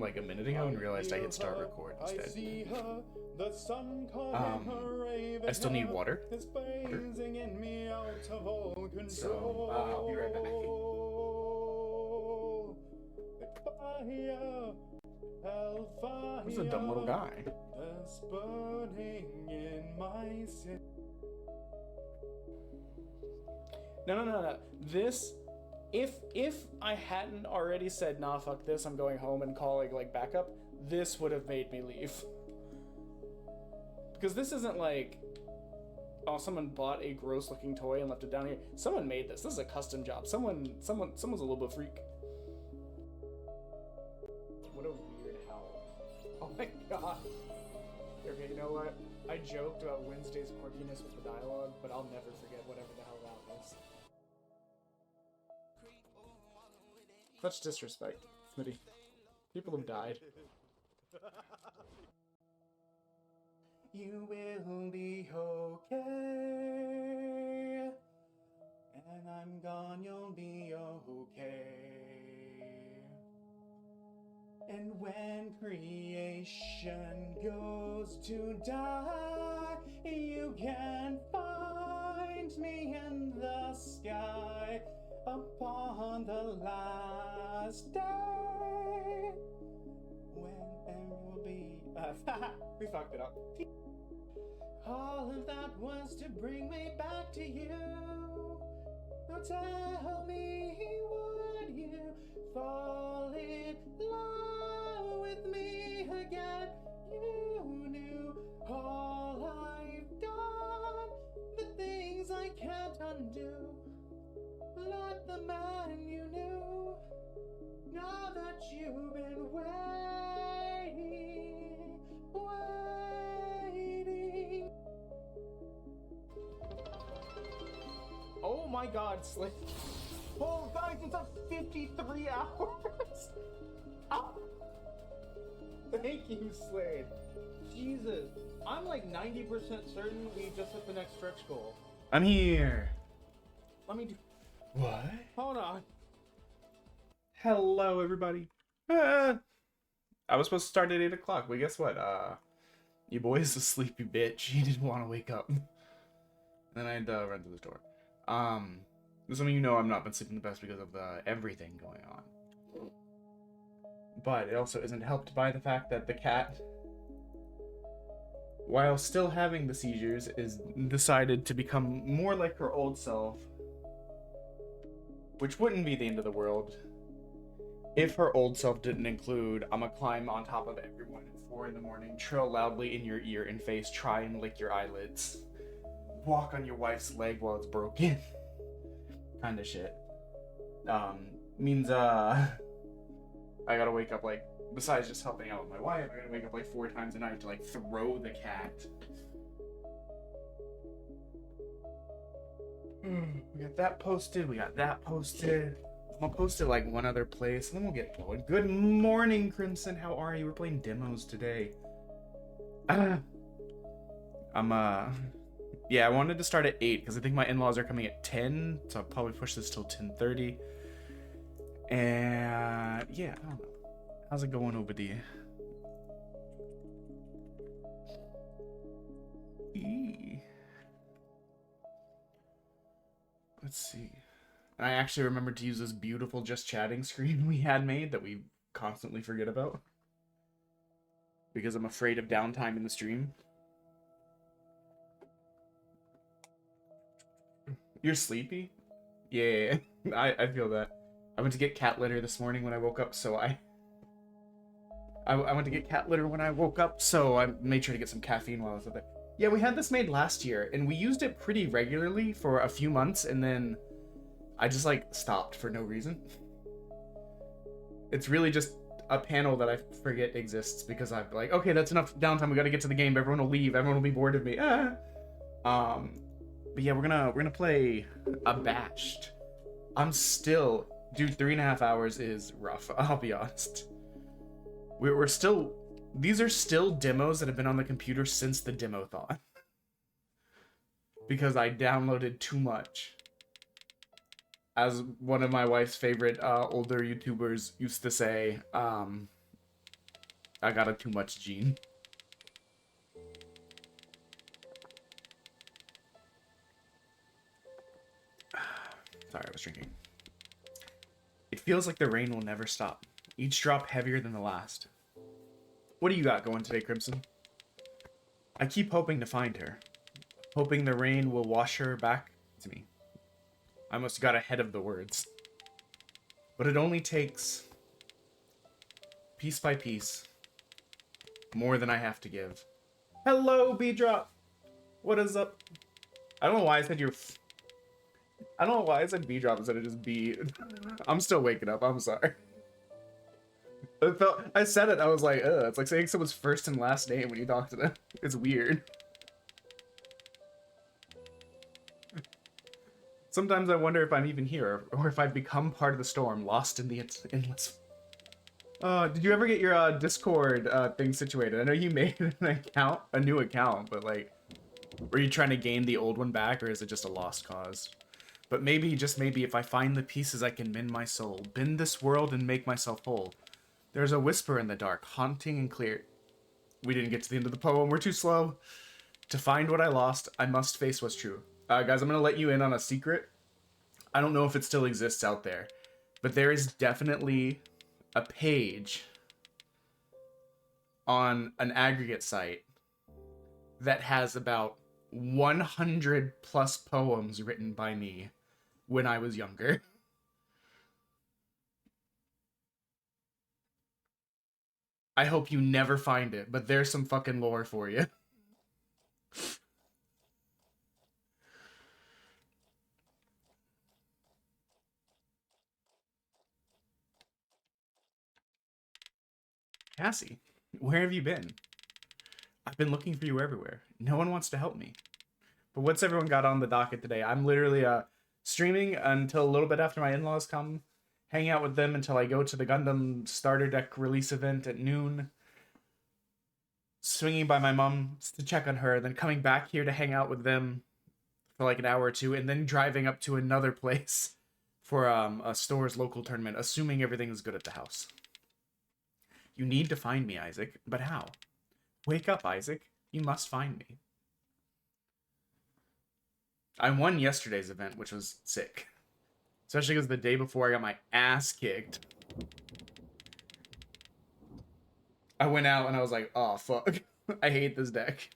like a minute ago and realized I hit start record instead. I still need water. So, I'll be right back. Who's a dumb little guy? No. This, if I hadn't already said, nah, fuck this, I'm going home and calling, like, backup, this would have made me leave. Because this isn't like, oh, someone bought a gross-looking toy and left it down here. Someone made this. This is a custom job. Someone's a little bit freak. What a weird howl. Oh my god. Okay, you know what? I joked about Wednesday's quirkiness with the dialogue, but I'll never forget whatever the hell that was. Such disrespect, Smitty. People have died. You will be okay, and I'm gone, you'll be okay. And when creation goes to die, you can find me in the sky upon the last day, when will be we fucked it up. All of that was to bring me back to you. Now tell me, would you fall in love with me again? You knew all I've done, the things I can't undo. Like the man you knew, now that you've been waiting. Oh my god, Slade. Oh guys, it's at 53 hours. Ah. Thank you, Slade. Jesus. I'm like 90% certain we just hit the next stretch goal. I'm here. Let me do... What? Hold on. Hello, everybody. I was supposed to start at 8 o'clock, but guess what? Your boy's a sleepy bitch. He didn't want to wake up. And then I had to run to the store. Some of you know I've not been sleeping the best because of the everything going on. But it also isn't helped by the fact that the cat, while still having the seizures, is decided to become more like her old self. Which wouldn't be the end of the world if her old self didn't include, I'ma climb on top of everyone at 4 in the morning, trill loudly in your ear and face, try and lick your eyelids, walk on your wife's leg while it's broken. Kind of shit. Means, I gotta wake up, like, besides just helping out with my wife, I gotta wake up like 4 times a night to, like, throw the cat. We got that posted, we got that posted. I'm gonna post it like one other place, and then we'll get going. Good morning, Crimson. How are you? We're playing demos today. Yeah, I wanted to start at 8 because I think my in-laws are coming at 10, so I'll probably push this till 10:30. And yeah, I don't know. How's it going over there? Let's see. And I actually remembered to use this beautiful just chatting screen we had made that we constantly forget about. Because I'm afraid of downtime in the stream. You're sleepy? Yeah, I feel that. I went to get cat litter this morning when I woke up, so I went to get cat litter when I woke up, so I made sure to get some caffeine while I was up there. Yeah, we had this made last year, and we used it pretty regularly for a few months, and then I just, like, stopped for no reason. It's really just a panel that I forget exists, because I'm like, okay, that's enough downtime, we gotta get to the game, everyone will leave, everyone will be bored of me, But yeah, we're gonna play Abashed. Dude, 3.5 hours is rough, I'll be honest. We're still... These are still demos that have been on the computer since the demo-thon. Because I downloaded too much. As one of my wife's favorite older YouTubers used to say, I got a too much gene. Sorry, I was drinking. It feels like the rain will never stop. Each drop heavier than the last. What do you got going today, Crimson? I keep hoping to find her. Hoping the rain will wash her back to me. I almost got ahead of the words. But it only takes, piece by piece, more than I have to give. Hello, B-Drop! What is up? I don't know why I said I don't know why I said B-Drop instead of just B. I'm still waking up, I'm sorry. I said it, I was like, ugh, it's like saying someone's first and last name when you talk to them. It's weird. Sometimes I wonder if I'm even here, or if I've become part of the storm, lost in the endless. Did you ever get your Discord thing situated? I know you made an account, a new account, but like, were you trying to gain the old one back, or is it just a lost cause? But maybe, just maybe, if I find the pieces, I can mend my soul, bend this world and make myself whole. There's a whisper in the dark, haunting and clear. We didn't get to the end of the poem. We're too slow. To find what I lost, I must face what's true. Guys, I'm going to let you in on a secret. I don't know if it still exists out there, but there is definitely a page on an aggregate site that has about 100 plus poems written by me when I was younger. I hope you never find it, but there's some fucking lore for you. Cassie, where have you been? I've been looking for you everywhere. No one wants to help me. But what's everyone got on the docket today? I'm literally streaming until a little bit after my in-laws come. Hang out with them until I go to the Gundam starter deck release event at noon. Swinging by my mom to check on her, then coming back here to hang out with them for like an hour or two, and then driving up to another place for a store's local tournament, assuming everything is good at the house. You need to find me, Isaac. But how? Wake up, Isaac. You must find me. I won yesterday's event, which was sick. Especially because the day before I got my ass kicked. I went out and I was like, oh, fuck. I hate this deck.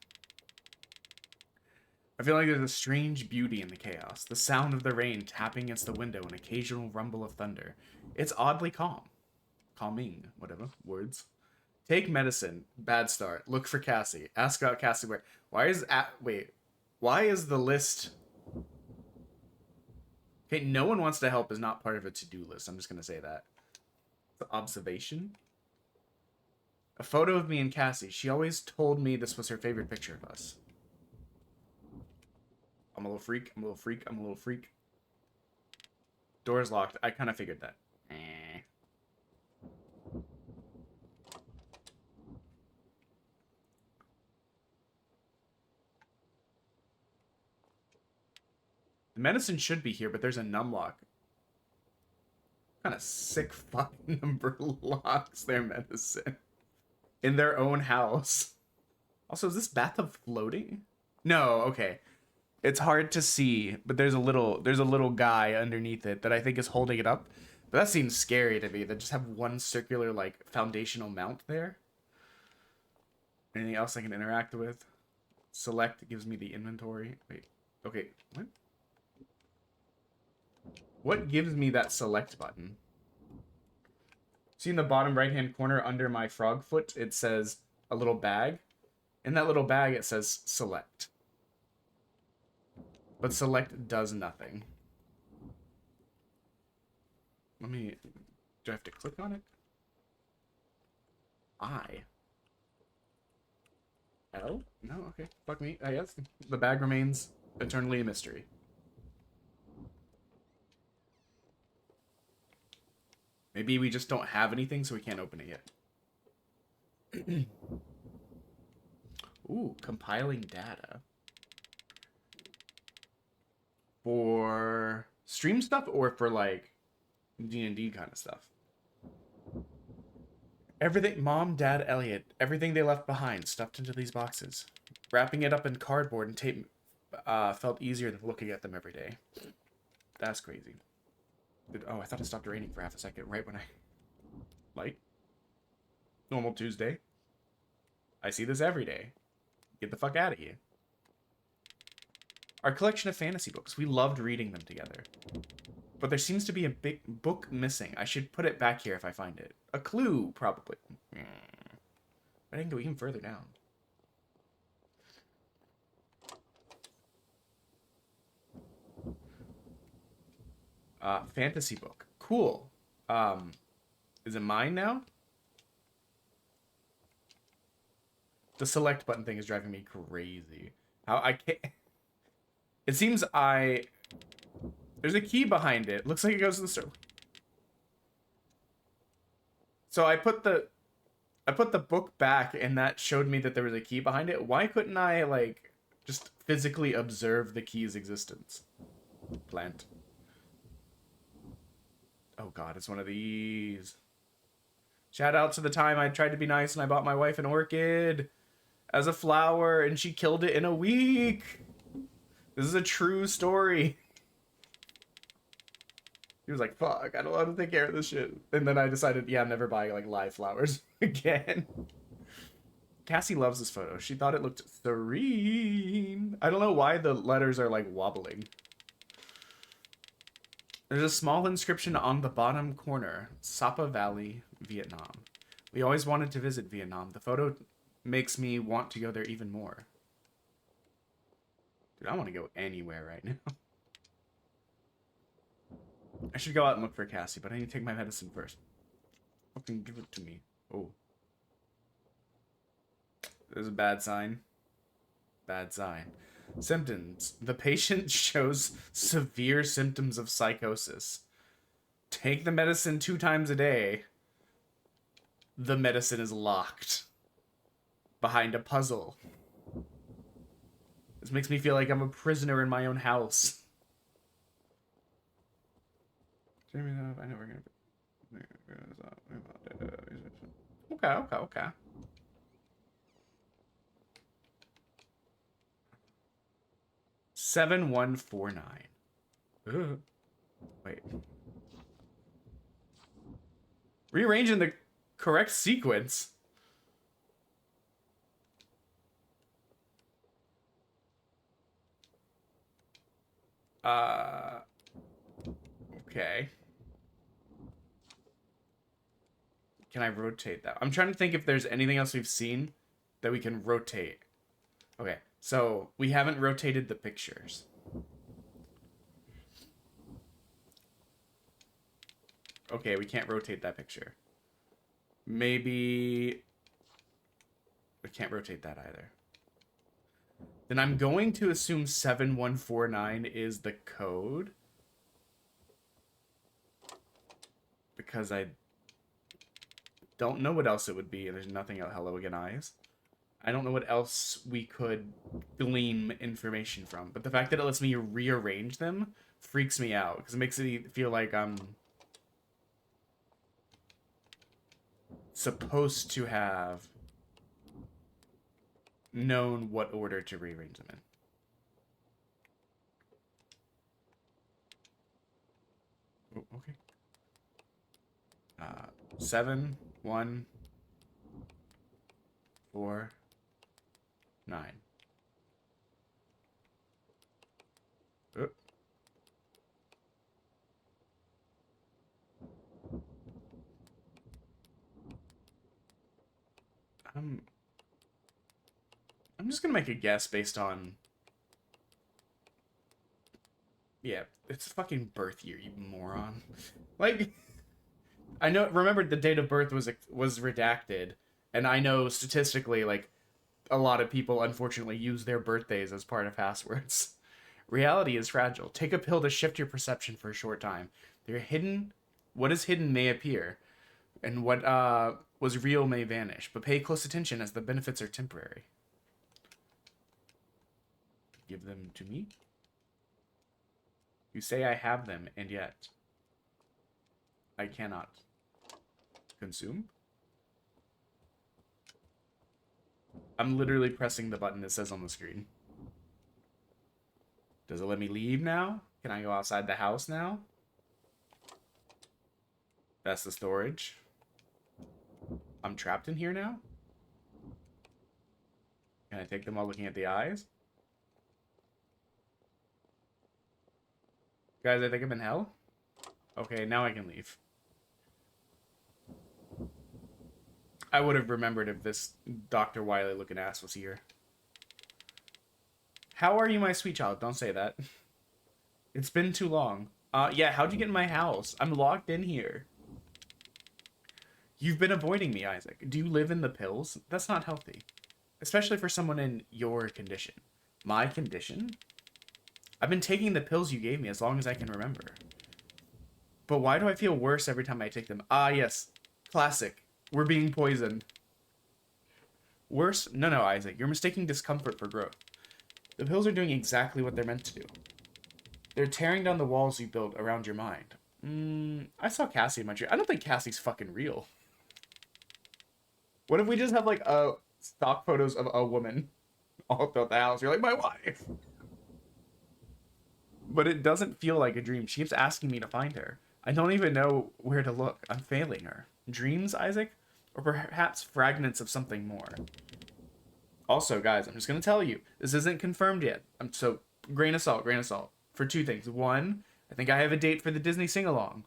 I feel like there's a strange beauty in the chaos. The sound of the rain tapping against the window, an occasional rumble of thunder. It's oddly calm. Calming, whatever, words. Take medicine. Bad start. Look for Cassie. Ask about Cassie where. Why is the list... Okay, no one wants to help is not part of a to-do list. I'm just going to say that. The observation? A photo of me and Cassie. She always told me this was her favorite picture of us. I'm a little freak. I'm a little freak. I'm a little freak. Door's locked. I kind of figured that. The medicine should be here, but there's a numlock. What kind of sick fucking number locks their medicine in their own house. Also, is this bathtub floating? No, okay. It's hard to see, but there's a little guy underneath it that I think is holding it up. But that seems scary to me. That just have one circular like foundational mount there. Anything else I can interact with? Select gives me the inventory. Wait. Okay. What? What gives me that select button? See in the bottom right hand corner under my frog foot, it says a little bag. In that little bag, it says select. But select does nothing. Do I have to click on it? L? No, okay. Fuck me. I guess the bag remains eternally a mystery. Maybe we just don't have anything, so we can't open it yet. Ooh, compiling data. For stream stuff or for like D&D kind of stuff? Everything, Mom, Dad, Elliot, everything they left behind, stuffed into these boxes. Wrapping it up in cardboard and tape felt easier than looking at them every day. That's crazy. Oh, I thought it stopped raining for half a second, right when I... Like, normal Tuesday. I see this every day. Get the fuck out of here. Our collection of fantasy books. We loved reading them together. But there seems to be a big book missing. I should put it back here if I find it. A clue, probably. I didn't go even further down. Fantasy book. Cool. Is it mine now? The select button thing is driving me crazy. How I can't... It seems there's a key behind it. Looks like it goes to the store. So I put the book back and that showed me that there was a key behind it. Why couldn't I, like, just physically observe the key's existence? Plant. Oh god, it's one of these. Shout out to the time I tried to be nice and I bought my wife an orchid as a flower and she killed it in a week. This is a true story. He was like, fuck, I don't know how to take care of this shit. And then I decided, yeah, I'm never buying, like, live flowers again. Cassie loves this photo. She thought it looked serene. I don't know why the letters are, like, wobbling. There's a small inscription on the bottom corner. Sapa Valley, Vietnam. We always wanted to visit Vietnam. The photo makes me want to go there even more. Dude, I want to go anywhere right now. I should go out and look for Cassie, but I need to take my medicine first. Fucking give it to me. Oh. There's a bad sign. Bad sign. Symptoms. The patient shows severe symptoms of psychosis. Take the medicine 2 times a day. The medicine is locked behind a puzzle. This makes me feel like I'm a prisoner in my own house. I know we're gonna... Okay. 7149. Wait. Rearranging the correct sequence. Okay. Can I rotate that? I'm trying to think if there's anything else we've seen that we can rotate. Okay, so we haven't rotated the pictures. Okay, we can't rotate that picture. Maybe... we can't rotate that either. Then I'm going to assume 7149 is the code. Because I don't know what else it would be, and there's nothing else. Hello again, eyes. I don't know what else we could glean information from. But the fact that it lets me rearrange them freaks me out. Because it makes it feel like I'm supposed to have known what order to rearrange them in. Oh, okay. 7, 1, 4, 9. Oh. I'm just gonna make a guess based on... yeah, it's fucking birth year, you moron. Like... I know. Remember, the date of birth was redacted, and I know statistically, like, a lot of people unfortunately use their birthdays as part of passwords. Reality is fragile. Take a pill to shift your perception for a short time. What is hidden may appear, and what was real may vanish. But pay close attention, as the benefits are temporary. Give them to me. You say I have them, and yet I cannot consume. I'm literally pressing the button it says on the screen. Does it let me leave now? Can I go outside the house now? That's the storage. I'm trapped in here now? Can I take them while looking at the eyes? Guys, I think I'm in hell. Okay, now I can leave. I would have remembered if this Dr. Wiley looking ass was here. How are you, my sweet child? Don't say that. It's been too long. Yeah, how'd you get in my house? I'm locked in here. You've been avoiding me, Isaac. Do you live in the pills? That's not healthy. Especially for someone in your condition. My condition? I've been taking the pills you gave me as long as I can remember. But why do I feel worse every time I take them? Ah, yes. Classic. We're being poisoned. Worse? No, Isaac. You're mistaking discomfort for growth. The pills are doing exactly what they're meant to do. They're tearing down the walls you built around your mind. I saw Cassie in my dream. I don't think Cassie's fucking real. What if we just have, like, stock photos of a woman all throughout the house? You're like, my wife! But it doesn't feel like a dream. She keeps asking me to find her. I don't even know where to look. I'm failing her. Dreams, Isaac? Or perhaps fragments of something more? Also, guys, I'm just going to tell you, this isn't confirmed yet. So, grain of salt. For two things. One, I think I have a date for the Disney sing-along.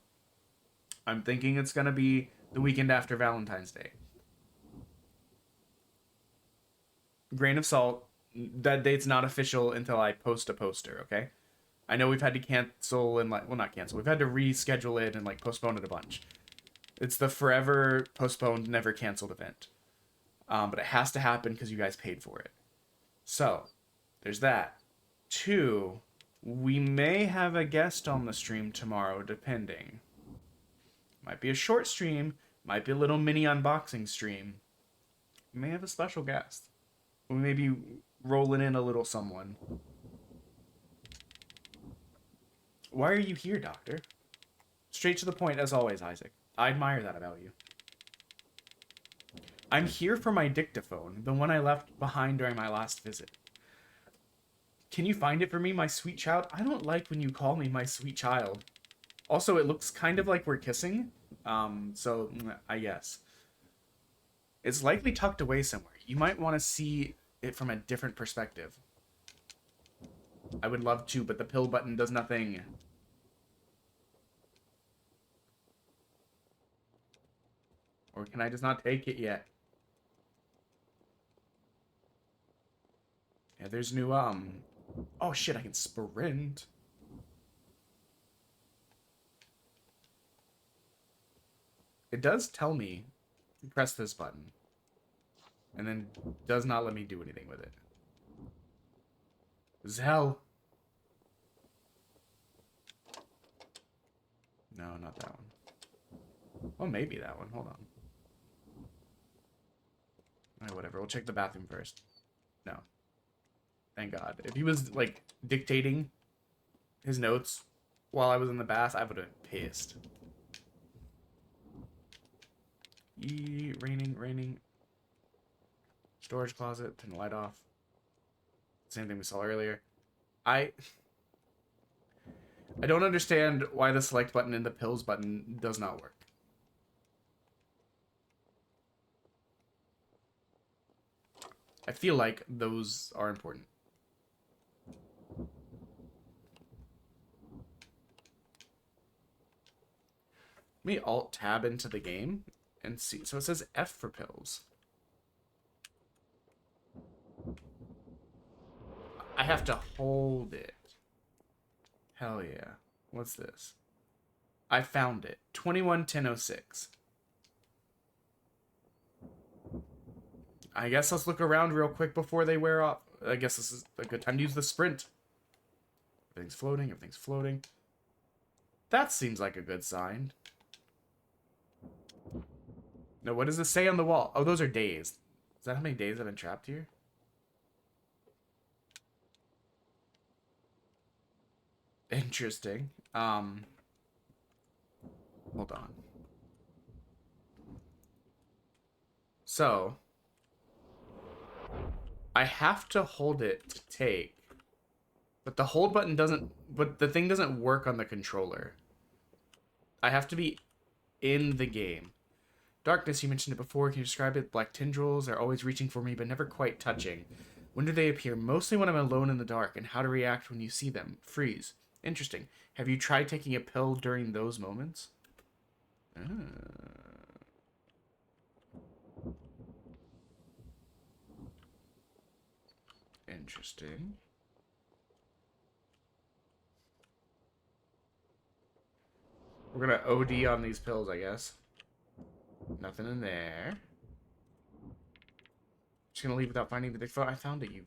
I'm thinking it's going to be the weekend after Valentine's Day. Grain of salt, that date's not official until I post a poster, okay? I know we've had to cancel and, like, well, not cancel. We've had to reschedule it and, like, postpone it a bunch. It's the forever postponed, never canceled event. But it has to happen because you guys paid for it. So, there's that. Two, we may have a guest on the stream tomorrow, depending. Might be a short stream, might be a little mini unboxing stream. We may have a special guest. We may be rolling in a little someone. Why are you here, Doctor? Straight to the point, as always, Isaac. I admire that about you. I'm here for my dictaphone, the one I left behind during my last visit. Can you find it for me, my sweet child? I don't like when you call me my sweet child. Also, it looks kind of like we're kissing. So, I guess. It's likely tucked away somewhere. You might want to see it from a different perspective. I would love to, but the pill button does nothing. Or can I just not take it yet? Yeah, there's new, oh shit, I can sprint. It does tell me to press this button. And then does not let me do anything with it. This is hell. No, not that one. Oh, maybe that one. Hold on. Alright, whatever. We'll check the bathroom first. No. Thank God. If he was, like, dictating his notes while I was in the bath, I would have been pissed. Raining. Storage closet. Turn the light off. Same thing we saw earlier. I don't understand why the select button and the pills button does not work. I feel like those are important. Let me alt-tab into the game and see. So it says F for pills. I have to hold it. Hell yeah. What's this? I found it. 211006. I guess let's look around real quick before they wear off. I guess this is a good time to use the sprint. Everything's floating. That seems like a good sign. No, what does this say on the wall? Oh, those are days. Is that how many days I've been trapped here? Interesting. Hold on. So, I have to hold it to take. But the hold button doesn't... But the thing doesn't work on the controller. I have to be in the game. Darkness, you mentioned it before. Can you describe it? Black tendrils. They're always reaching for me, but never quite touching. When do they appear? Mostly when I'm alone in the dark. And how to react when you see them. Freeze. Interesting. Have you tried taking a pill during those moments? Interesting. We're gonna OD on these pills, I guess. Nothing in there. Just gonna leave without finding the big photo. I found it, you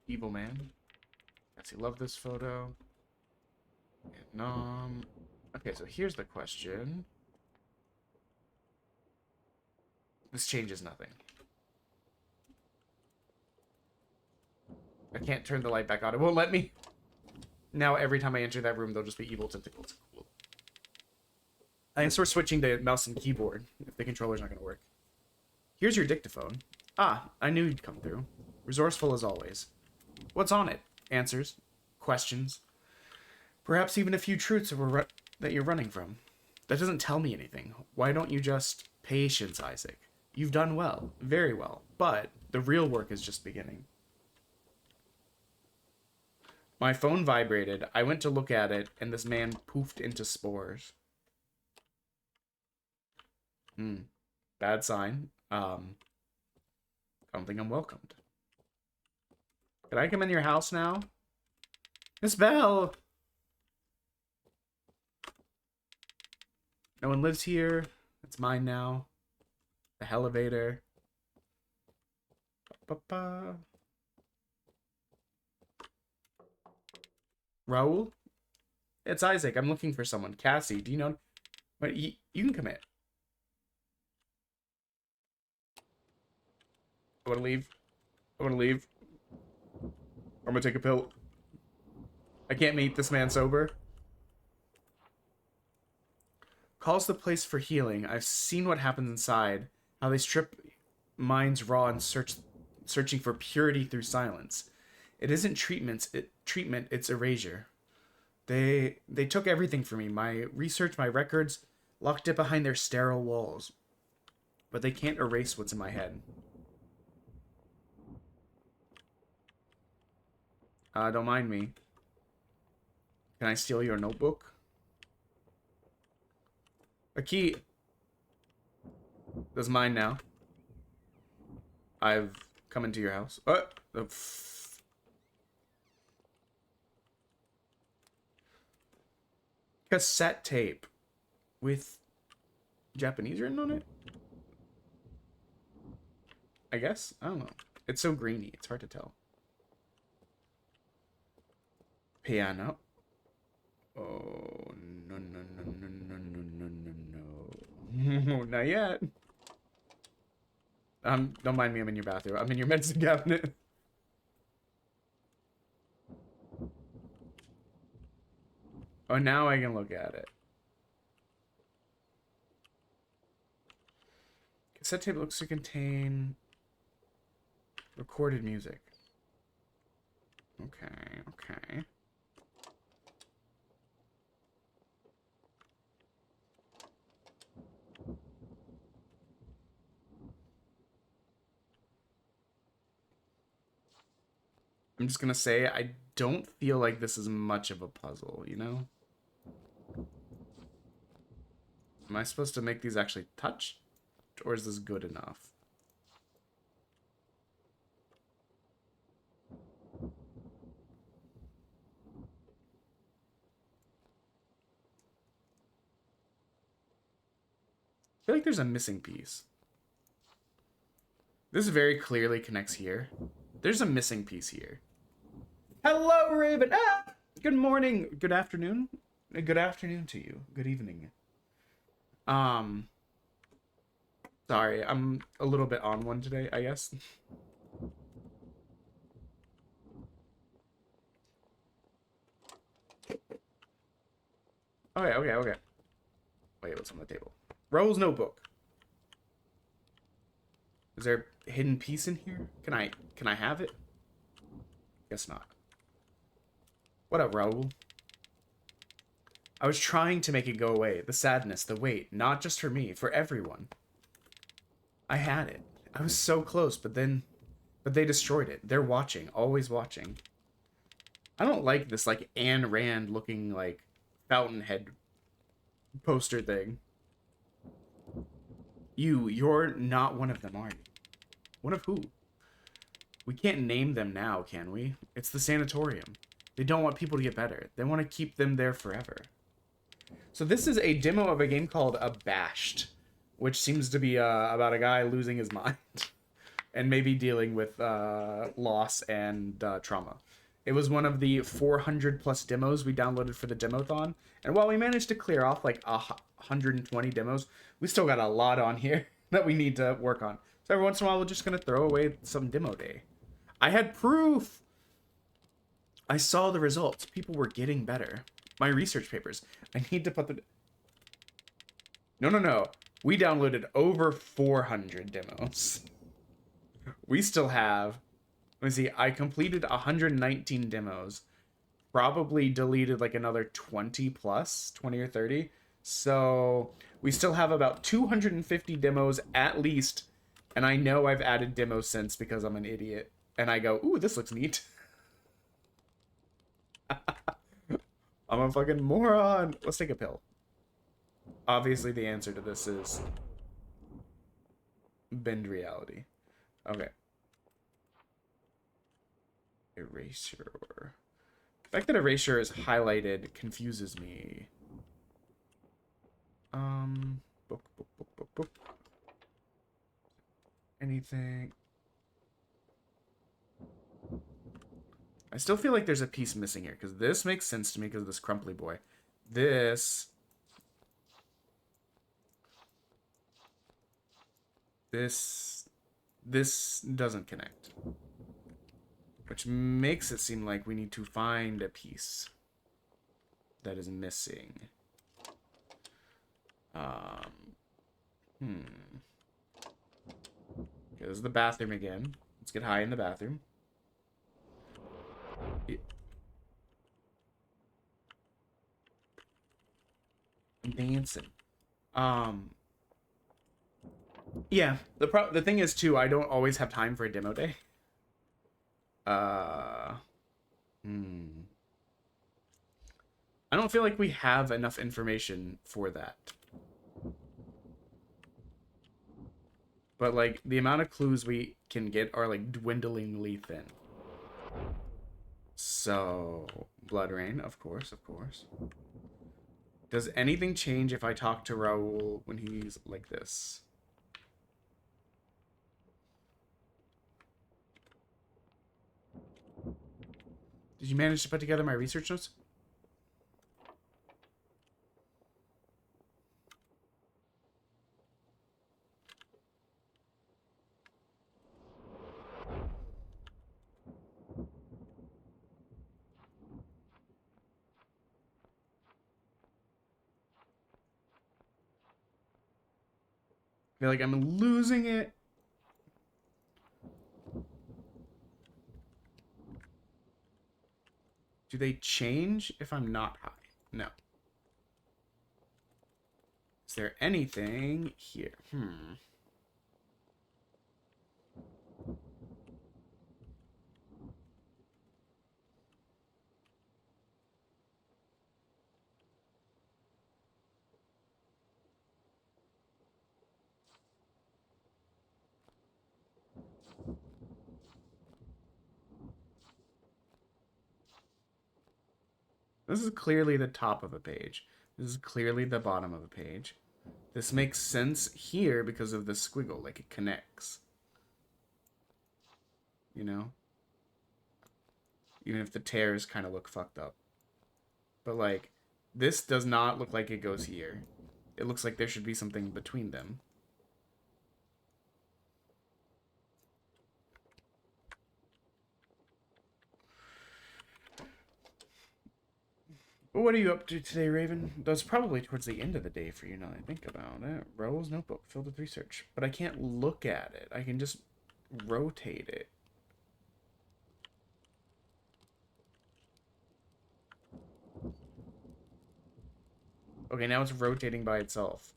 evil man. Yes, you love this photo. Vietnam. Okay, so here's the question. This changes nothing. I can't turn the light back on. It won't let me. Now every time I enter that room, there'll just be evil tentacles. Cool. I can start switching to mouse and keyboard if the controller's not going to work. Here's your dictaphone. Ah, I knew you'd come through. Resourceful as always. What's on it? Answers. Questions. Perhaps even a few truths that you're running from. That doesn't tell me anything. Why don't you just... Patience, Isaac. You've done well. Very well. But the real work is just beginning. My phone vibrated. I went to look at it, and this man poofed into spores. Bad sign. I don't think I'm welcomed. Can I come in your house now? Miss Bell! No one lives here. It's mine now. The elevator. Ba-ba-ba. Raul? It's Isaac. I'm looking for someone. Cassie, do you know... Wait, you can come in. I want to leave. I want to leave. I'm going to take a pill. I can't meet this man sober. Calls the place for healing. I've seen what happens inside. How they strip minds raw and searching for purity through silence. It isn't treatment, it's erasure. They took everything from me. My research, my records, locked it behind their sterile walls. But they can't erase what's in my head. Don't mind me. Can I steal your notebook? A key. That's mine now. I've come into your house. Cassette tape with Japanese written on it? I guess? I don't know. It's so grainy, it's hard to tell. Piano. Oh, no, no, no, no, no, no, no, no, no. Not yet. Don't mind me, I'm in your bathroom. I'm in your medicine cabinet. Oh, now I can look at it. Cassette tape looks to contain recorded music. Okay, okay. I'm just gonna say, I don't feel like this is much of a puzzle, you know? Am I supposed to make these actually touch? Or is this good enough? I feel like there's a missing piece. This very clearly connects here. There's a missing piece here. Hello, Raven! Ah! Good morning, good afternoon. Good afternoon to you. Good evening. Sorry, I'm a little bit on one today, I guess. Okay. Wait, what's on the table? Rose notebook. Is there a hidden piece in here? Can I have it? Guess not. What up, Raul? I was trying to make it go away. The sadness, the weight, not just for me, for everyone. I had it. I was so close, but they destroyed it. They're watching, always watching. I don't like this, like, Ayn Rand looking, like, fountainhead poster thing. You're not one of them, are you? One of who? We can't name them now, can we? It's the sanatorium. They don't want people to get better. They want to keep them there forever. So this is a demo of a game called Abashed, which seems to be about a guy losing his mind and maybe dealing with loss and trauma. It was one of the 400 plus demos we downloaded for the Demothon, and while we managed to clear off like 120 demos, we still got a lot on here that we need to work on. So every once in a while, we're just gonna throw away some demo day. I had proof! I saw the results. People were getting better. My research papers. I need to put the... No. We downloaded over 400 demos. We still have... Let me see. I completed 119 demos. Probably deleted like another 20 plus. 20 or 30. So we still have about 250 demos at least. And I know I've added demos since because I'm an idiot. And I go, ooh, this looks neat. I'm a fucking moron. Let's take a pill. Obviously, the answer to this is bend reality. Okay. Erasure. The fact that erasure is highlighted confuses me. Book. Anything? I still feel like there's a piece missing here, because this makes sense to me because of this crumply boy. This doesn't connect. Which makes it seem like we need to find a piece that is missing. Okay, this is the bathroom again. Let's get high in the bathroom. I'm dancing. Yeah, the thing is too, I don't always have time for a demo day. I don't feel like we have enough information for that. But like the amount of clues we can get are like dwindlingly thin. So, Blood Rain, of course. Does anything change if I talk to Raul when he's like this? Did you manage to put together my research notes? I feel like I'm losing it. Do they change if I'm not high? No. Is there anything here? This is clearly the top of a page. This is clearly the bottom of a page. This makes sense here because of the squiggle, like it connects. You know? Even if the tears kind of look fucked up. But like, this does not look like it goes here. It looks like there should be something between them. But what are you up to today, Raven? That's probably towards the end of the day for you now that I think about it. Raoul's notebook filled with research. But I can't look at it. I can just rotate it. Okay, now it's rotating by itself.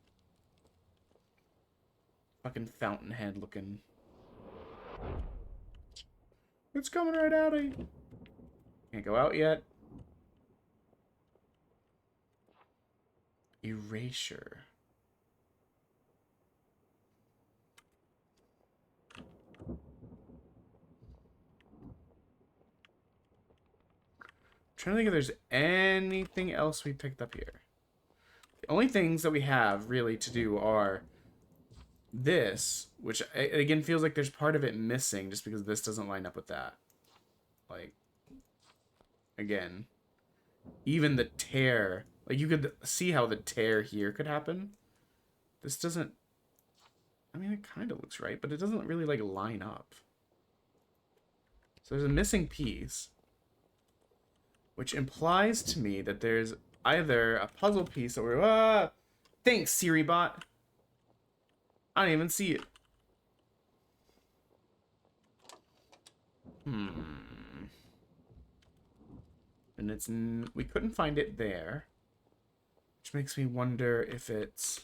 Fucking fountainhead looking. It's coming right out of you. Can't go out yet. Erasure. Trying to think if there's anything else we picked up here. The only things that we have really to do are this, which again feels like there's part of it missing just because this doesn't line up with that. Like, again, even the tear, like you could see how the tear here could happen. This doesn't, I mean, it kind of looks right, but it doesn't really like line up. So there's a missing piece, which implies to me that there's either a puzzle piece that we're... Thanks, Siri bot. I don't even see it. And it's... We couldn't find it there. Which makes me wonder if it's...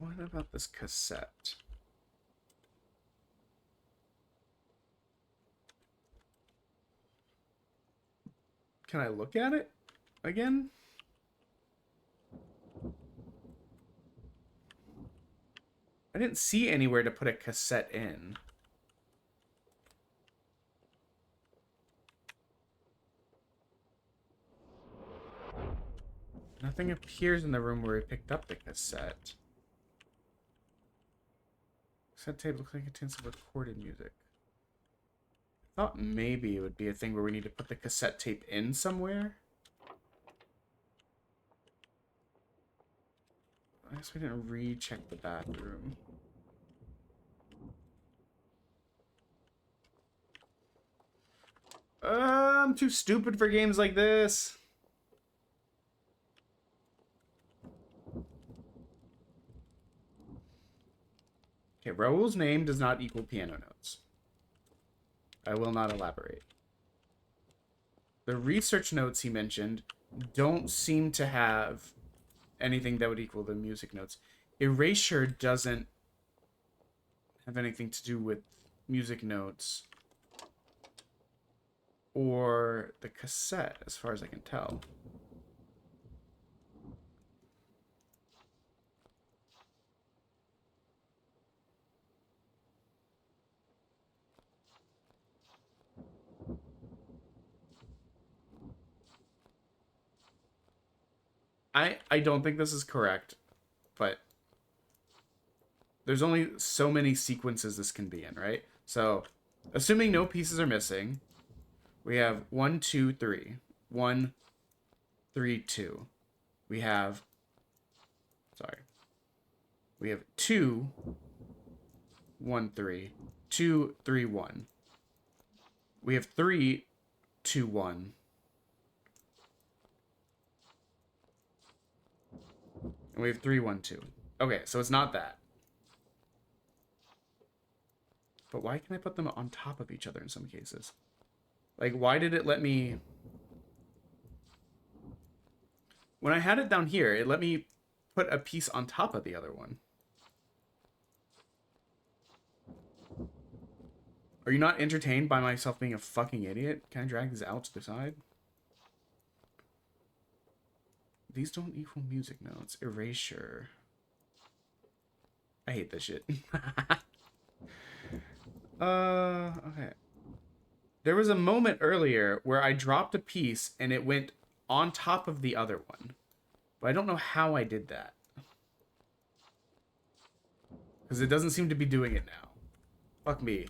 What about this cassette? Can I look at it again? I didn't see anywhere to put a cassette in. Nothing appears in the room where we picked up the cassette. Cassette tape looks like it contains some recorded music. I thought maybe it would be a thing where we need to put the cassette tape in somewhere. I guess we didn't recheck the bathroom. I'm too stupid for games like this. Okay, Raoul's name does not equal piano notes. I will not elaborate. The research notes he mentioned don't seem to have anything that would equal the music notes. Erasure doesn't have anything to do with music notes or the cassette, as far as I can tell. I don't think this is correct, but there's only so many sequences this can be in, right? So, assuming no pieces are missing, we have 1, 2, 3. 1, 3, 2. We have... Sorry. We have 2, 1, 3. 2, 3, 1. We have 3, 2, 1. And we have 3, 1, 2. Okay, so it's not that. But why can I put them on top of each other in some cases? Like, why did it let me... When I had it down here, it let me put a piece on top of the other one. Are you not entertained by myself being a fucking idiot? Can I drag these out to the side? These don't equal music notes. Erasure. I hate this shit. Okay. There was a moment earlier where I dropped a piece and it went on top of the other one. But I don't know how I did that. Because it doesn't seem to be doing it now. Fuck me.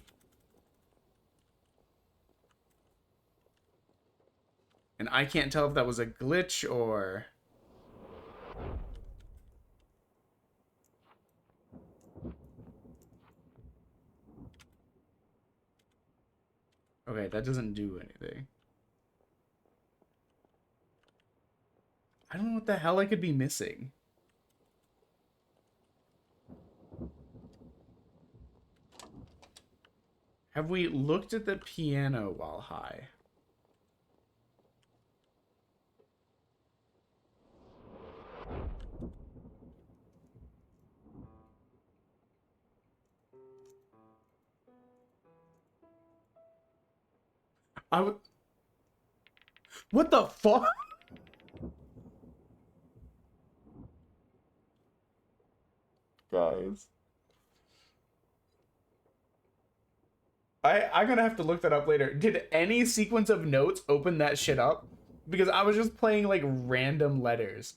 And I can't tell if that was a glitch or... Okay, that doesn't do anything. I don't know what the hell I could be missing. Have we looked at the piano while high? I would. What the fuck? Guys. I'm gonna have to look that up later. Did any sequence of notes open that shit up? Because I was just playing like random letters.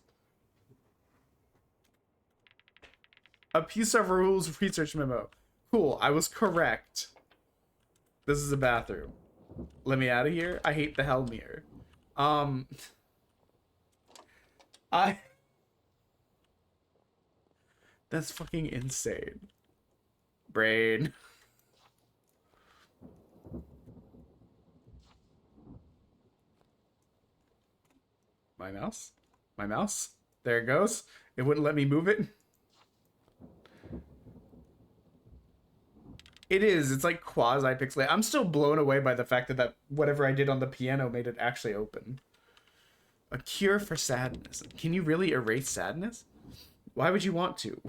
A piece of rules research memo. Cool, I was correct. This is a bathroom. Let me out of here. I hate the hell mirror. I That's fucking insane. Brain. My mouse? My mouse? There it goes. It wouldn't let me move it. It is. It's like quasi-pixelated. I'm still blown away by the fact that whatever I did on the piano made it actually open. A cure for sadness. Can you really erase sadness? Why would you want to?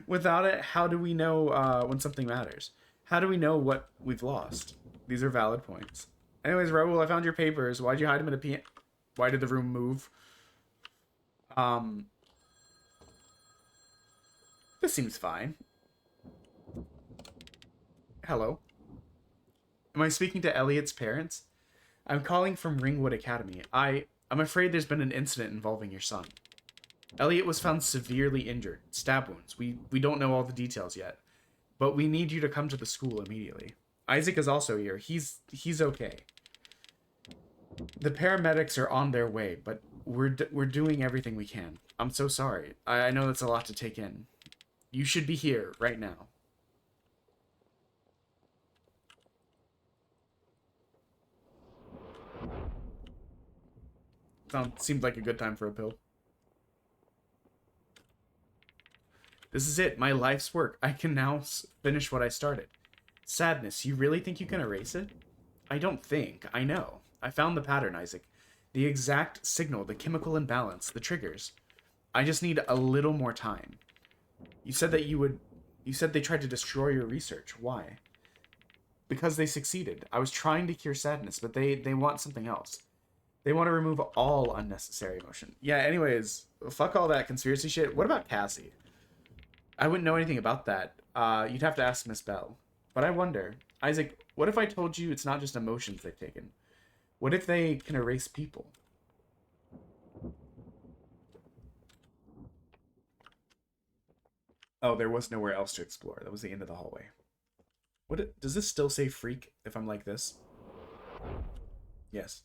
Without it, how do we know when something matters? How do we know what we've lost? These are valid points. Anyways, Raoul, I found your papers. Why'd you hide them in a piano? Why did the room move? This seems fine. Hello. Am I speaking to Elliot's parents? I'm calling from Ringwood Academy. I'm afraid there's been an incident involving your son. Elliot was found severely injured. Stab wounds. We don't know all the details yet. But we need you to come to the school immediately. Isaac is also here. He's okay. The paramedics are on their way, but we're doing everything we can. I'm so sorry. I know that's a lot to take in. You should be here right now. Seemed like a good time for a pill. This is it, my life's work. I can now finish what I started. Sadness, you really think you can erase it? I don't think, I know. I found the pattern, Isaac. The exact signal, the chemical imbalance, the triggers. I just need a little more time. You said that you said they tried to destroy your research. Why? Because they succeeded. I was trying to cure sadness, but they want something else. They want to remove all unnecessary emotion. Yeah, anyways, fuck all that conspiracy shit. What about Cassie? I wouldn't know anything about that. You'd have to ask Miss Bell. But I wonder, Isaac, what if I told you it's not just emotions they've taken? What if they can erase people? Oh, there was nowhere else to explore. That was the end of the hallway. Does this still say freak if I'm like this? Yes.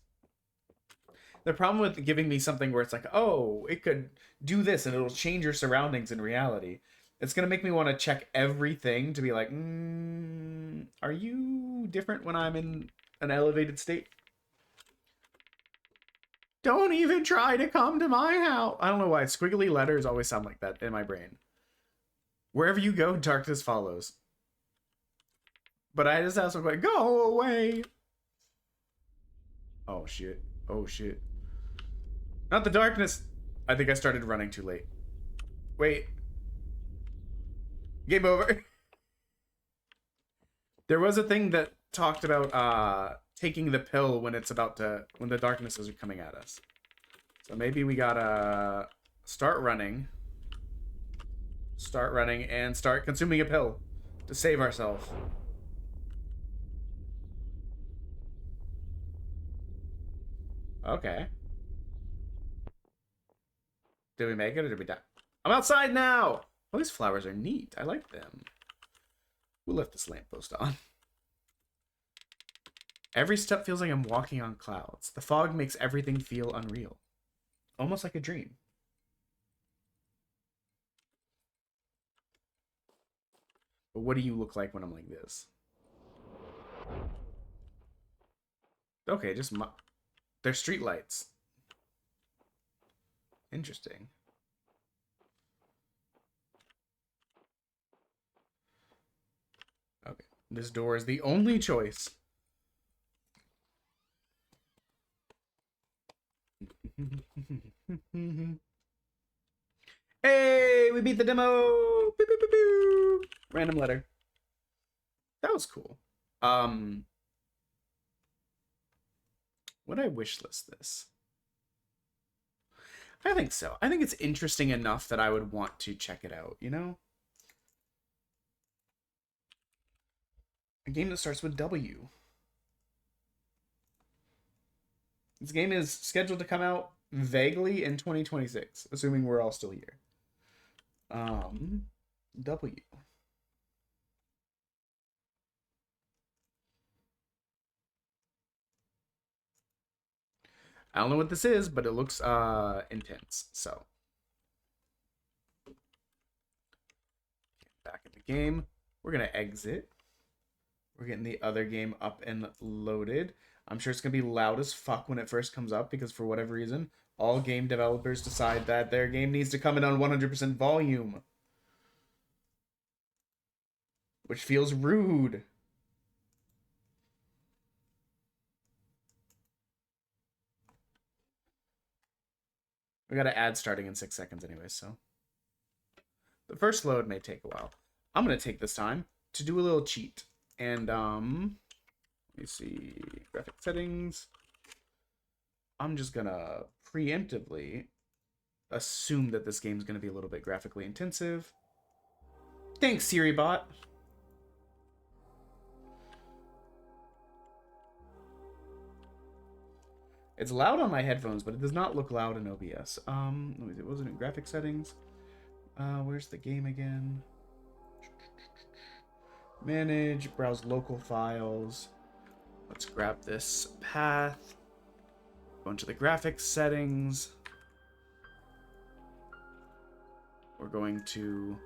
The problem with giving me something where it's like, oh, it could do this and it'll change your surroundings in reality. It's going to make me want to check everything to be like, are you different when I'm in an elevated state? Don't even try to come to my house. I don't know why. Squiggly letters always sound like that in my brain. Wherever you go, darkness follows. But I just also go, go away. Oh, shit. Oh, shit. Not the darkness. I think I started running too late. Wait. Game over. There was a thing that talked about taking the pill when the darknesses are coming at us. So maybe we gotta start running and start consuming a pill to save ourselves. Okay. Did we make it or did we die? I'm outside now! Oh, these flowers are neat. I like them. Who left this lamppost on? Every step feels like I'm walking on clouds. The fog makes everything feel unreal. Almost like a dream. But what do you look like when I'm like this? Okay, just they're street lights. Interesting. Okay, this door is the only choice. Hey, we beat the demo. Boop, boop, boop, boop. Random letter. That was cool. Would I wish list this? I think so. I think it's interesting enough that I would want to check it out, you know? A game that starts with W. This game is scheduled to come out vaguely in 2026, assuming we're all still here. W. I don't know what this is, but it looks intense. So back in the game, we're gonna exit. We're getting the other game up and loaded. I'm sure it's gonna be loud as fuck when it first comes up because for whatever reason, all game developers decide that their game needs to come in on 100% volume, which feels rude. We got an ad starting in 6 seconds anyway, so the first load may take a while. I'm gonna take this time to do a little cheat. And let me see, graphic settings. I'm just gonna preemptively assume that this game's gonna be a little bit graphically intensive. Thanks, Siri bot. It's loud on my headphones, but it does not look loud in OBS. Let me see, wasn't it graphic settings? Where's the game again? Manage, browse local files. Let's grab this path. Go into the graphics settings. We're going to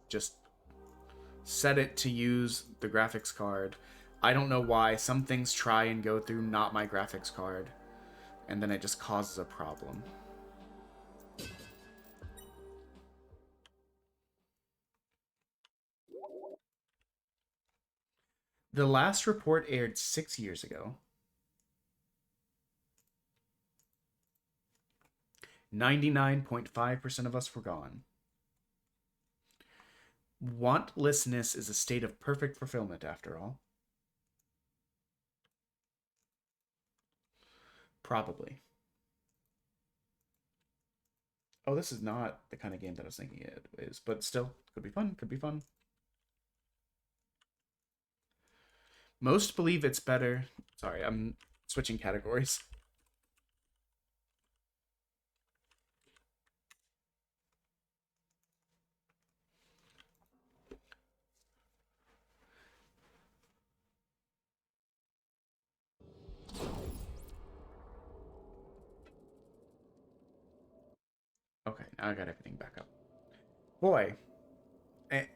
just set it to use the graphics card. I don't know why. Some things try and go through not my graphics card, and then it just causes a problem. The last report aired 6 years ago. 99.5% of us were gone. Wantlessness is a state of perfect fulfillment, after all. Probably. Oh, this is not the kind of game that I was thinking it is, but still, could be fun, could be fun. Most believe it's better. Sorry, I'm switching categories. Okay, now I got everything back up. Boy,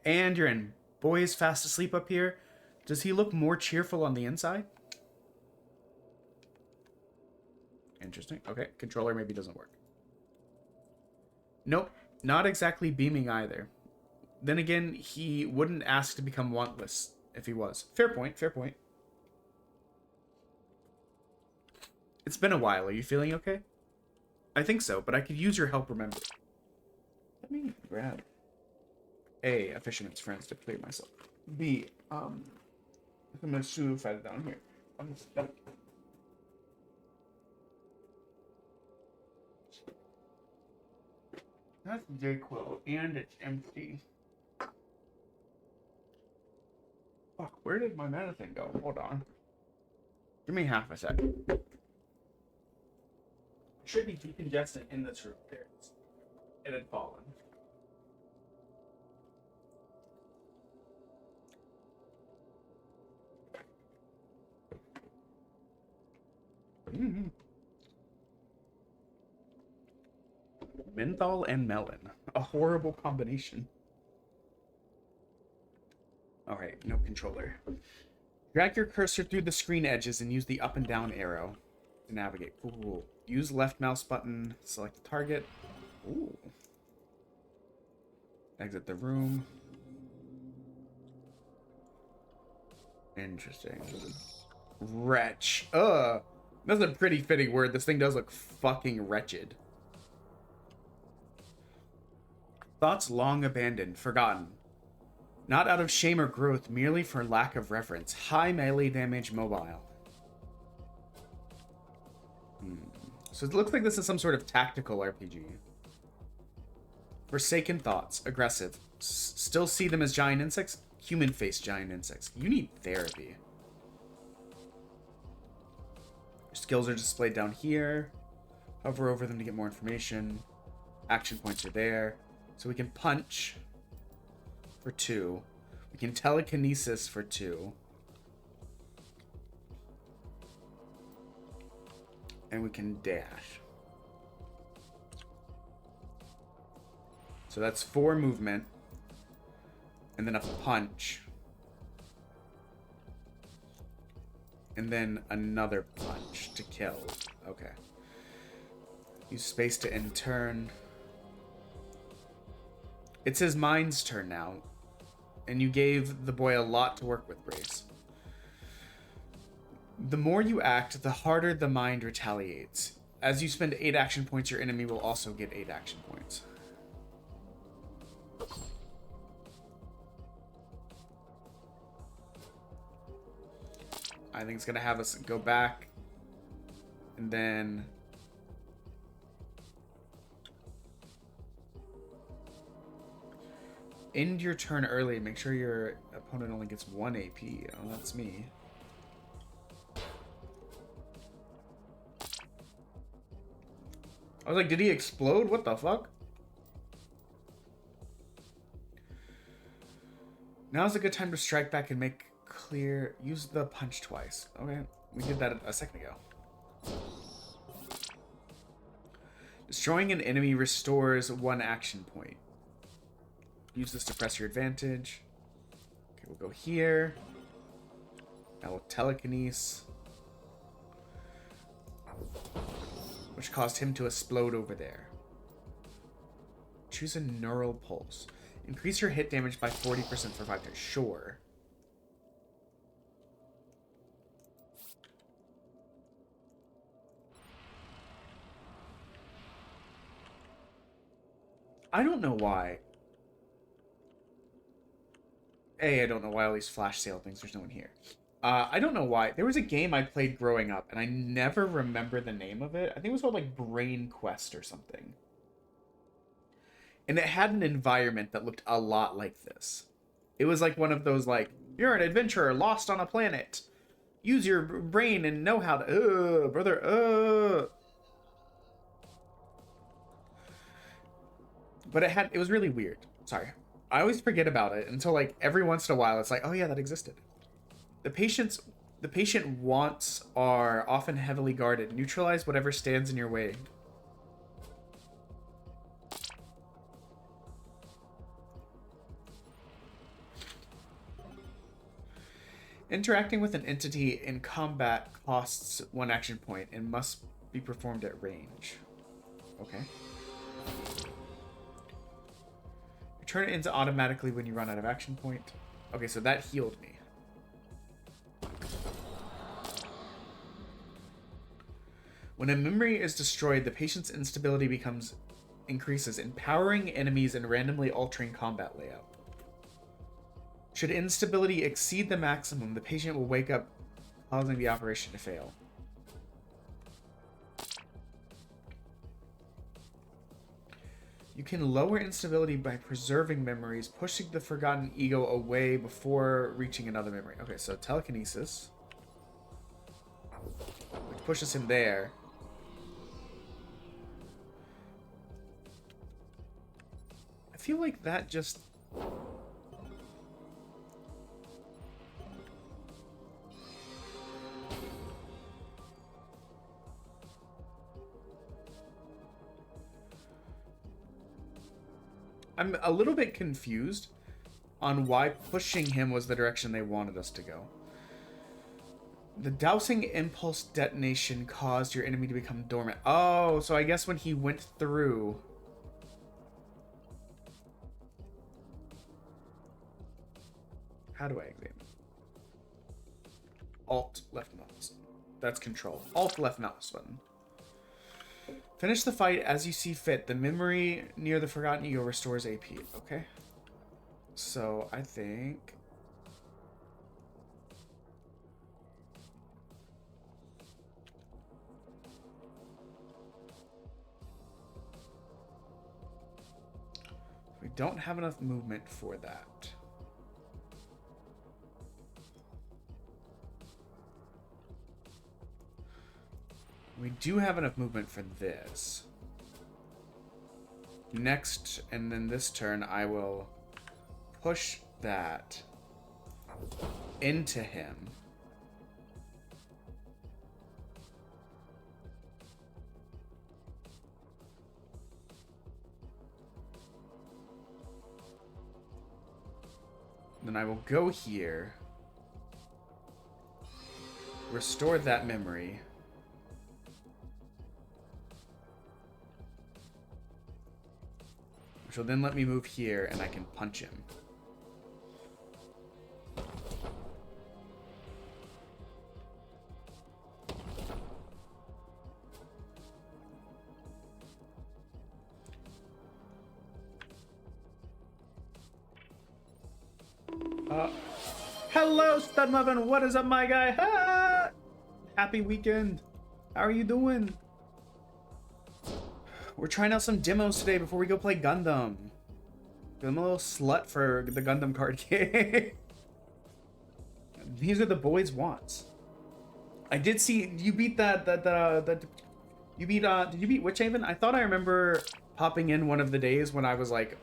and you're in. Boy is fast asleep up here. Does he look more cheerful on the inside? Interesting. Okay, controller maybe doesn't work. Nope, not exactly beaming either. Then again, he wouldn't ask to become wantless if he was. Fair point, fair point. It's been a while. Are you feeling okay? I think so, but I could use your help, remember. Let me grab A, a fisherman's friends to clear myself. B, I'm gonna suicide down here. I'm stuck. That's Dayquil, and it's empty. Fuck, where did my medicine go? Hold on. Give me half a second. It should be decongestant in this room. There it is. It had fallen. Mm-hmm. Menthol and melon. A horrible combination. Alright, no controller. Drag your cursor through the screen edges and use the up and down arrow to navigate. Cool. Use left mouse button, select the target. Ooh. Exit the room. Interesting. Wretch. That's a pretty fitting word. This thing does look fucking wretched. Thoughts long abandoned, forgotten. Not out of shame or growth, merely for lack of reverence. High melee damage mobile. So it looks like this is some sort of tactical RPG. Forsaken thoughts, aggressive. Still see them as giant insects? Human-faced giant insects. You need therapy. Your skills are displayed down here. Hover over them to get more information. Action points are there. So we can punch for 2. We can telekinesis for 2. And we can dash. So that's 4 movement. And then a punch. And then another punch to kill. Okay. Use space to end turn. It's his mind's turn now. And you gave the boy a lot to work with, Grace. The more you act, the harder the mind retaliates. As you spend 8 action points, your enemy will also get 8 action points. I think it's going to have us go back. And then... end your turn early and make sure your opponent only gets 1 AP. Oh, that's me. I was like, did he explode? What the fuck? Now's a good time to strike back and make clear. Use the punch twice. Okay, we did that a second ago. Destroying an enemy restores 1 action point. Use this to press your advantage. Okay, we'll go here. Now we'll telekinesis. Which caused him to explode over there. Choose a neural pulse. Increase your hit damage by 40% for 5 turns. Sure. I don't know why. I don't know why all these flash sale things. There's no one here. I don't know why. There was a game I played growing up, and I never remember the name of it. I think it was called, like, Brain Quest or something. And it had an environment that looked a lot like this. It was like one of those, like, you're an adventurer lost on a planet. Use your brain and know how to... brother, But it was really weird. Sorry. I always forget about it until, like, every once in a while it's like, oh yeah, that existed. The patient wants are often heavily guarded. Neutralize whatever stands in your way. Interacting with an entity in combat costs 1 action point and must be performed at range. Okay. Turn it into automatically when you run out of action point. Okay, so that healed me. When a memory is destroyed, the patient's instability increases, empowering enemies and randomly altering combat layout. Should instability exceed the maximum, the patient will wake up, causing the operation to fail. You can lower instability by preserving memories, pushing the forgotten ego away before reaching another memory. Okay, so telekinesis, which pushes him there. I feel like that just... I'm a little bit confused on why pushing him was the direction they wanted us to go. The dousing impulse detonation caused your enemy to become dormant. Oh, so I guess when he went through... How do I examine? Alt left mouse. That's control. Alt left mouse button. Finish the fight as you see fit. The memory near the Forgotten Ego restores AP. Okay. So I think... we don't have enough movement for that. We do have enough movement for this. Next, and then this turn, I will push that into him. Then I will go here, restore that memory, which will then let me move here and I can punch him. Hello, Stud Muffin. What is up, my guy? Ah! Happy weekend. How are you doing? We're trying out some demos today before we go play Gundam. I'm a little slut for the Gundam card game. These are the boys' wants. I did see you beat you beat did you beat Witchhaven? I thought I remember popping in one of the days when I was like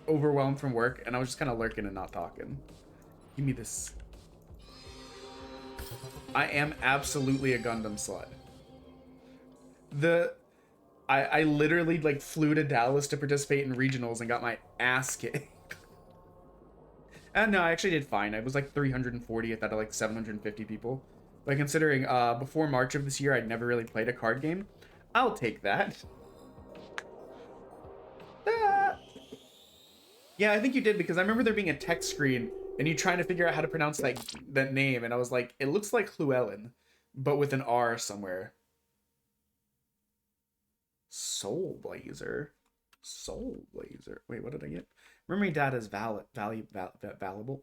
overwhelmed from work and I was just kind of lurking and not talking. Give me this. I am absolutely a Gundam slut. I literally like flew to Dallas to participate in regionals and got my ass kicked. And no, I actually did fine. I was like 340th out of like 750 people. But considering before March of this year, I'd never really played a card game, I'll take that. Ah. Yeah, I think you did because I remember there being a text screen and you trying to figure out how to pronounce that name, and I was like, it looks like Llewellyn, but with an R somewhere. Soul Blazer. Soul Blazer. Wait, what did I get? Memory data is valuable.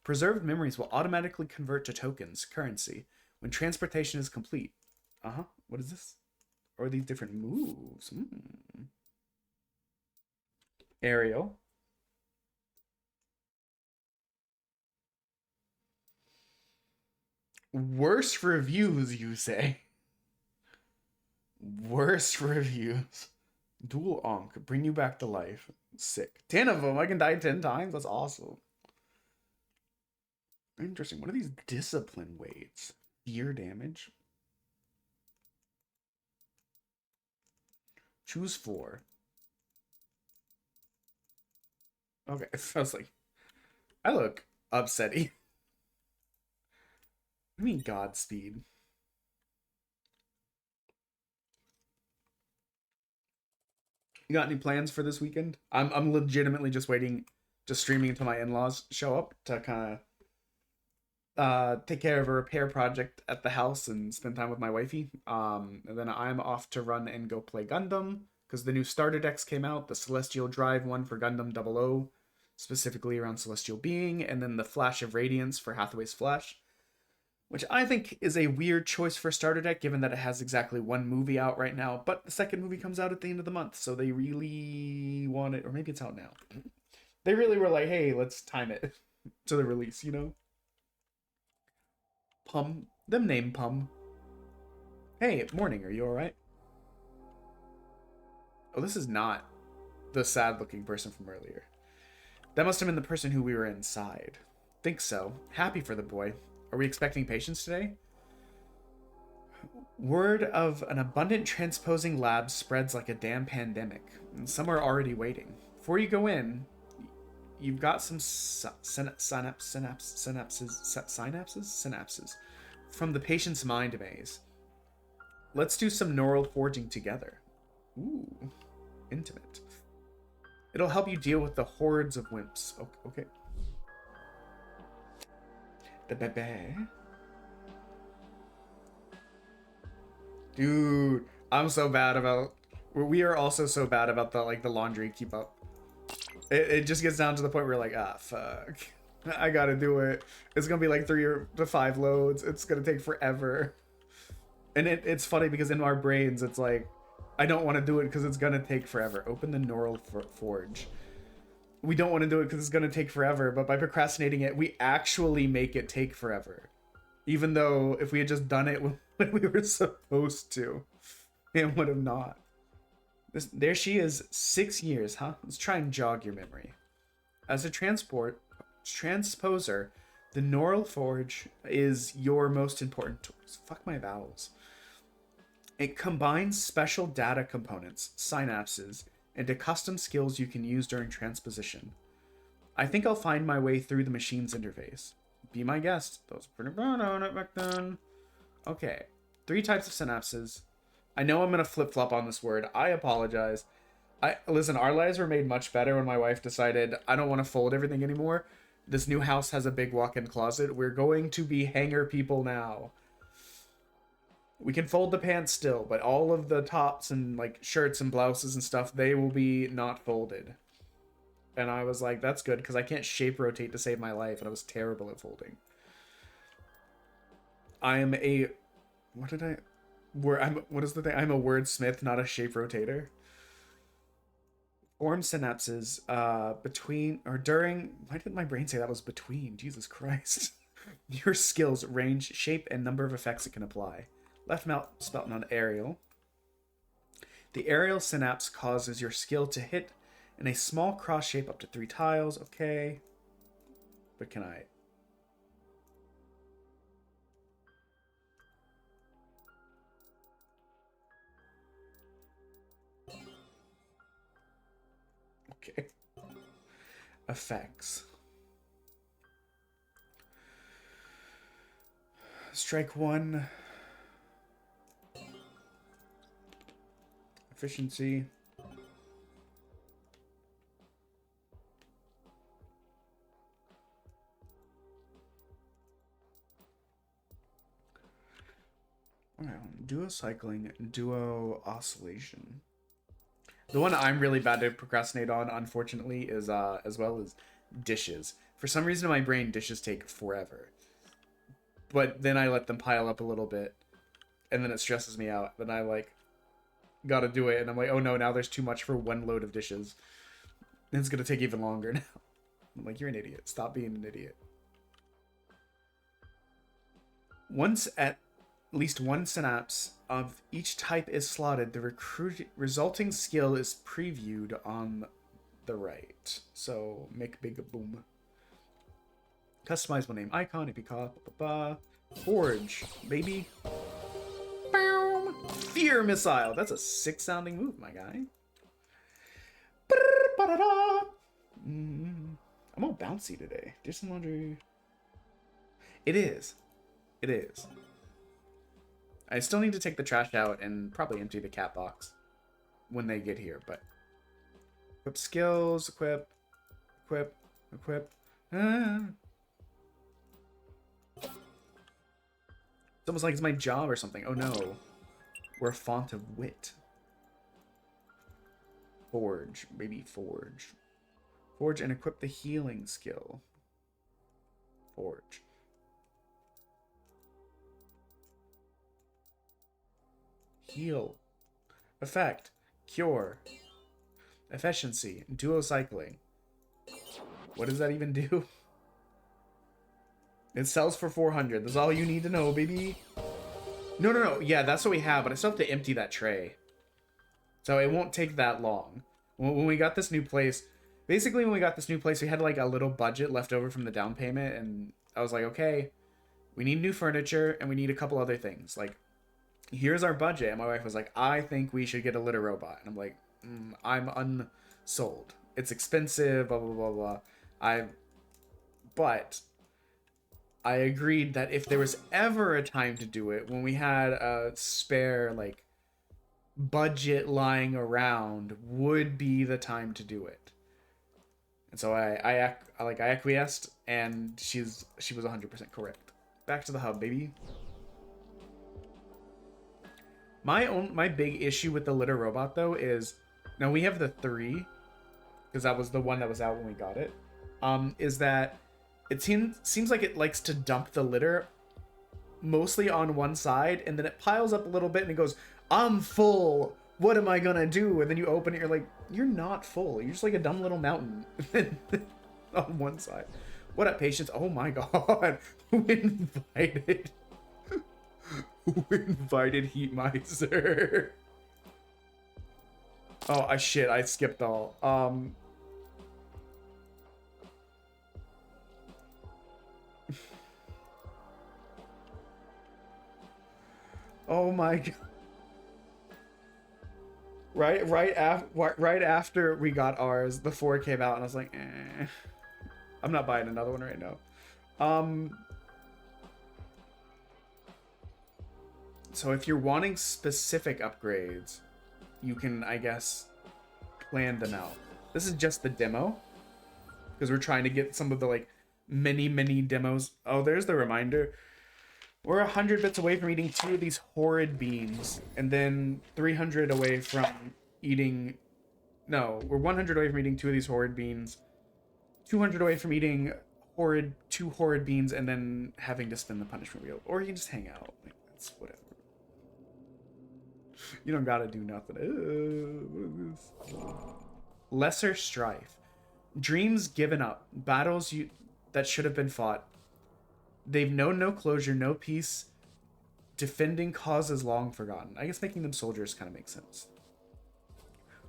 Preserved memories will automatically convert to tokens, currency, when transportation is complete. Uh-huh. What is this? Or are these different moves? Ariel. Worst reviews, you say? Worst reviews. Dual Onk. Bring you back to life. Sick. 10 of them. I can die 10 times? That's awesome. Interesting. What are these discipline weights? Fear damage. Choose 4. Okay. I was like, I look upsetty. I mean Godspeed. You got any plans for this weekend? I'm legitimately just waiting, just streaming until my in-laws show up to kind of take care of a repair project at the house and spend time with my wifey. And then I'm off to run and go play Gundam because the new starter decks came out. The Celestial Drive one for Gundam 00, specifically around Celestial Being, and then the Flash of Radiance for Hathaway's Flash, which I think is a weird choice for a starter deck, given that it has exactly one movie out right now, but the second movie comes out at the end of the month, so they really want it, or maybe it's out now. They really were like, hey, let's time it to the release, you know? Pum. Them name Pum. Hey, morning, are you alright? Oh, this is not the sad-looking person from earlier. That must have been the person who we were inside. Think so. Happy for the boy. Are we expecting patients today? Word of an abundant transposing lab spreads like a damn pandemic, and some are already waiting. Before you go in, you've got some synapses from the patient's mind maze. Let's do some neural forging together. Ooh, intimate. It'll help you deal with the hordes of wimps. Okay. Dude, I'm so bad about... We are also so bad about the laundry keep up. It just gets down to the point where you're like, ah, fuck. I gotta do it. It's gonna be like 3 to 5 loads. It's gonna take forever. And it's funny because in our brains, it's like, I don't want to do it because it's gonna take forever. Open the neural forge. We don't want to do it because it's gonna take forever, but by procrastinating it, we actually make it take forever. Even though if we had just done it when we were supposed to, it would have not. There she is, 6 years, huh? Let's try and jog your memory. As a transposer, the neural forge is your most important tool. Fuck my vowels. It combines special data components, synapses, into custom skills you can use during transposition. I think I'll find my way through the machine's interface. Be my guest. Those were pretty bad on it back then. Okay. 3 types of synapses. I know I'm gonna flip-flop on this word. I apologize. Listen, our lives were made much better when my wife decided I don't want to fold everything anymore. This new house has a big walk-in closet. We're going to be hanger people now. We can fold the pants still, but all of the tops and like shirts and blouses and stuff, they will be not folded. And I was like, that's good because I can't shape rotate to save my life, and I was terrible at folding. I am a... What is the thing? I'm a wordsmith, not a shape rotator. Form synapses between or during... Why did my brain say that was between? Jesus Christ. Your skills, range, shape, and number of effects it can apply. Left mouse button on aerial. The aerial synapse causes your skill to hit in a small cross shape up to 3 tiles. Okay. But can I... Okay. Effects. Strike 1. Efficiency. Duo cycling, duo oscillation. The one I'm really bad to procrastinate on, unfortunately, is as well as dishes. For some reason in my brain, dishes take forever. But then I let them pile up a little bit, and then it stresses me out. Then I like gotta do it, and I'm like, oh no, now there's too much for 1 load of dishes. And it's gonna take even longer now. I'm like, you're an idiot. Stop being an idiot. Once at least 1 synapse of each type is slotted, the resulting skill is previewed on the right. So, make big boom. Customizable name icon, Forge, baby. Boom! Fear missile. That's a sick sounding move, my guy. I'm all bouncy today. Do some laundry. It is. It is. I still need to take the trash out and probably empty the cat box when they get here, but... Equip skills, equip. Ah. It's almost like it's my job or something. Oh no. We're a font of wit. Forge. Maybe forge. Forge and equip the healing skill. Forge. Heal. Effect. Cure. Efficiency. Duo cycling. What does that even do? It sells for 400. That's all you need to know, baby. No. Yeah, that's what we have, but I still have to empty that tray. So it won't take that long. When we got this new place, basically when we got this new place, we had like a little budget left over from the down payment, and I was like, okay, we need new furniture, and we need a couple other things. Like, here's our budget. And my wife was like, I think we should get a litter robot. And I'm like, I'm unsold. It's expensive, blah, blah, blah, blah. I, but I agreed that if there was ever a time to do it, when we had a spare like budget lying around, would be the time to do it. And so I acquiesced, and she was 100% correct. Back to the hub, baby. My big issue with the litter robot though is, now we have the 3 because that was the one that was out when we got it. Is that it seems like it likes to dump the litter mostly on one side, and then it piles up a little bit and it goes, I'm full, what am I gonna do? And then you open it, you're like, you're not full, you're just like a dumb little mountain on one side. What up, patience? Oh my god. Who invited Heat Miser? Oh, I skipped all. Oh my god. Right after we got ours, the 4 came out, and I was like, eh. I'm not buying another one right now. So if you're wanting specific upgrades, you can, I guess, plan them out. This is just the demo, because we're trying to get some of the like many demos. Oh, there's the reminder. We're 100 bits away from eating 2 of these horrid beans, and then 300 away from eating... No, we're 100 away from eating 2 of these horrid beans, 200 away from eating 2 horrid beans, and then having to spin the punishment wheel. Or you can just hang out. Like, that's whatever. You don't gotta do nothing. What is this? Lesser strife. Dreams given up. Battles that should have been fought. They've known no closure, no peace. Defending causes long forgotten. I guess making them soldiers kind of makes sense.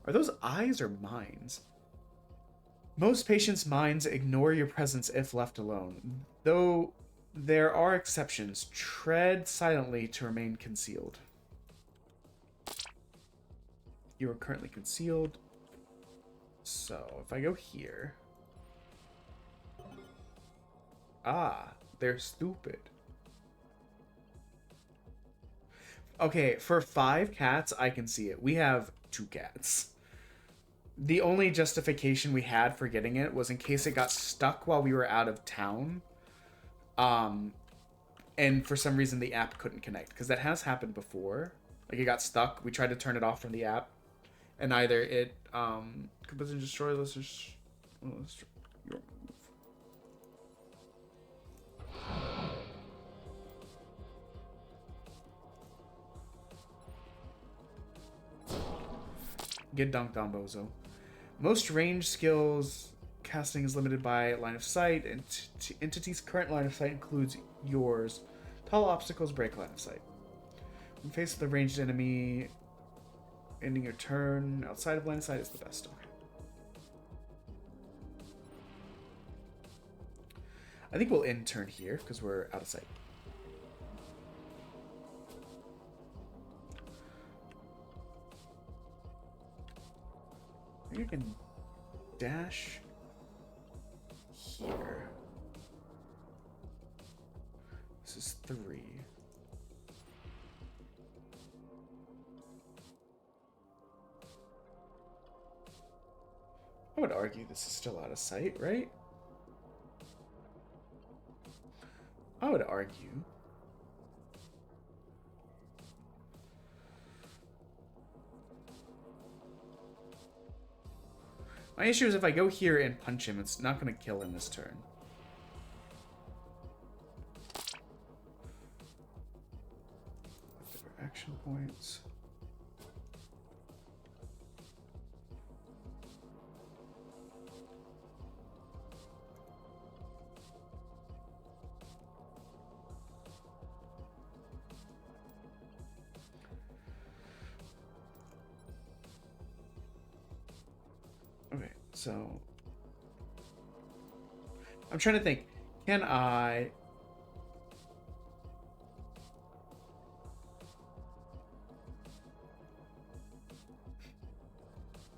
Are those eyes or minds? Most patients' minds ignore your presence if left alone. Though there are exceptions. Tread silently to remain concealed. You are currently concealed. So, if I go here... Ah, they're stupid. Okay, for 5 cats, I can see it. We have 2 cats. The only justification we had for getting it was in case it got stuck while we were out of town. And for some reason the app couldn't connect. Because that has happened before. Like, it got stuck. We tried to turn it off from the app. And either it completely destroy this or... Oh, let's try your move. Get dunked on, Bozo. Most range skills casting is limited by line of sight, and entity's current line of sight includes yours. Tall obstacles break line of sight. When faced with a ranged enemy, ending your turn outside of line of sight is the best. Okay. I think we'll end turn here because we're out of sight. You can dash here. This is 3. I would argue this is still out of sight, right? I would argue. My issue is if I go here and punch him, it's not going to kill him this turn. Action points. Okay, so I'm trying to think. Can I...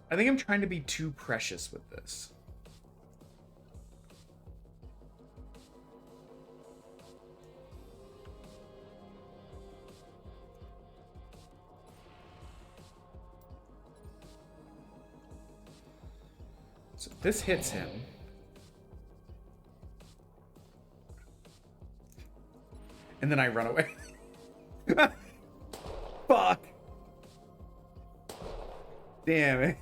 I think I'm trying to be too precious with this. So this hits him. And then I run away. Fuck. Damn it.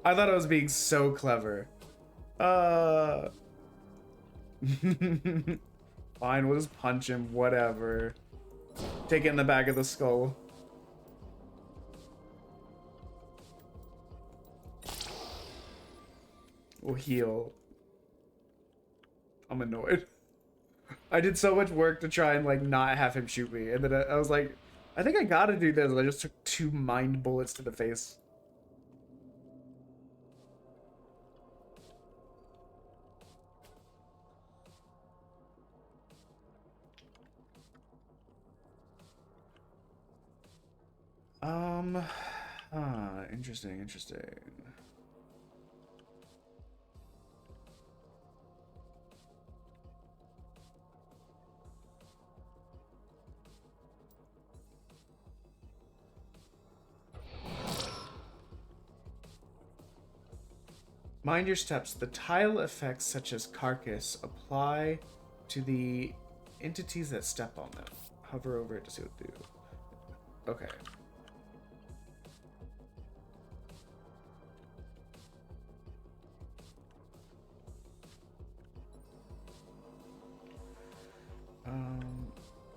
I thought I was being so clever. Fine, we'll just punch him, whatever. Take it in the back of the skull. We'll heal. I'm annoyed. I did so much work to try and like not have him shoot me, and then I was like, I think I gotta do this. And I just took 2 mind bullets to the face. Interesting, interesting. Mind your steps. The tile effects such as carcass apply to the entities that step on them. Hover over it to see what they do. Okay.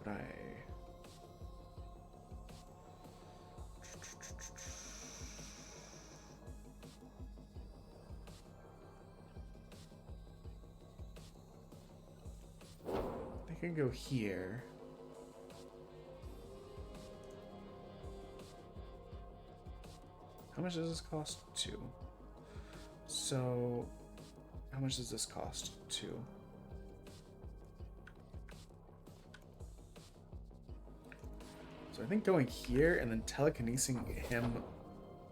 Right. I can go here. How much does this cost? 2. So, how much does this cost? 2. So I think going here and then telekinesing him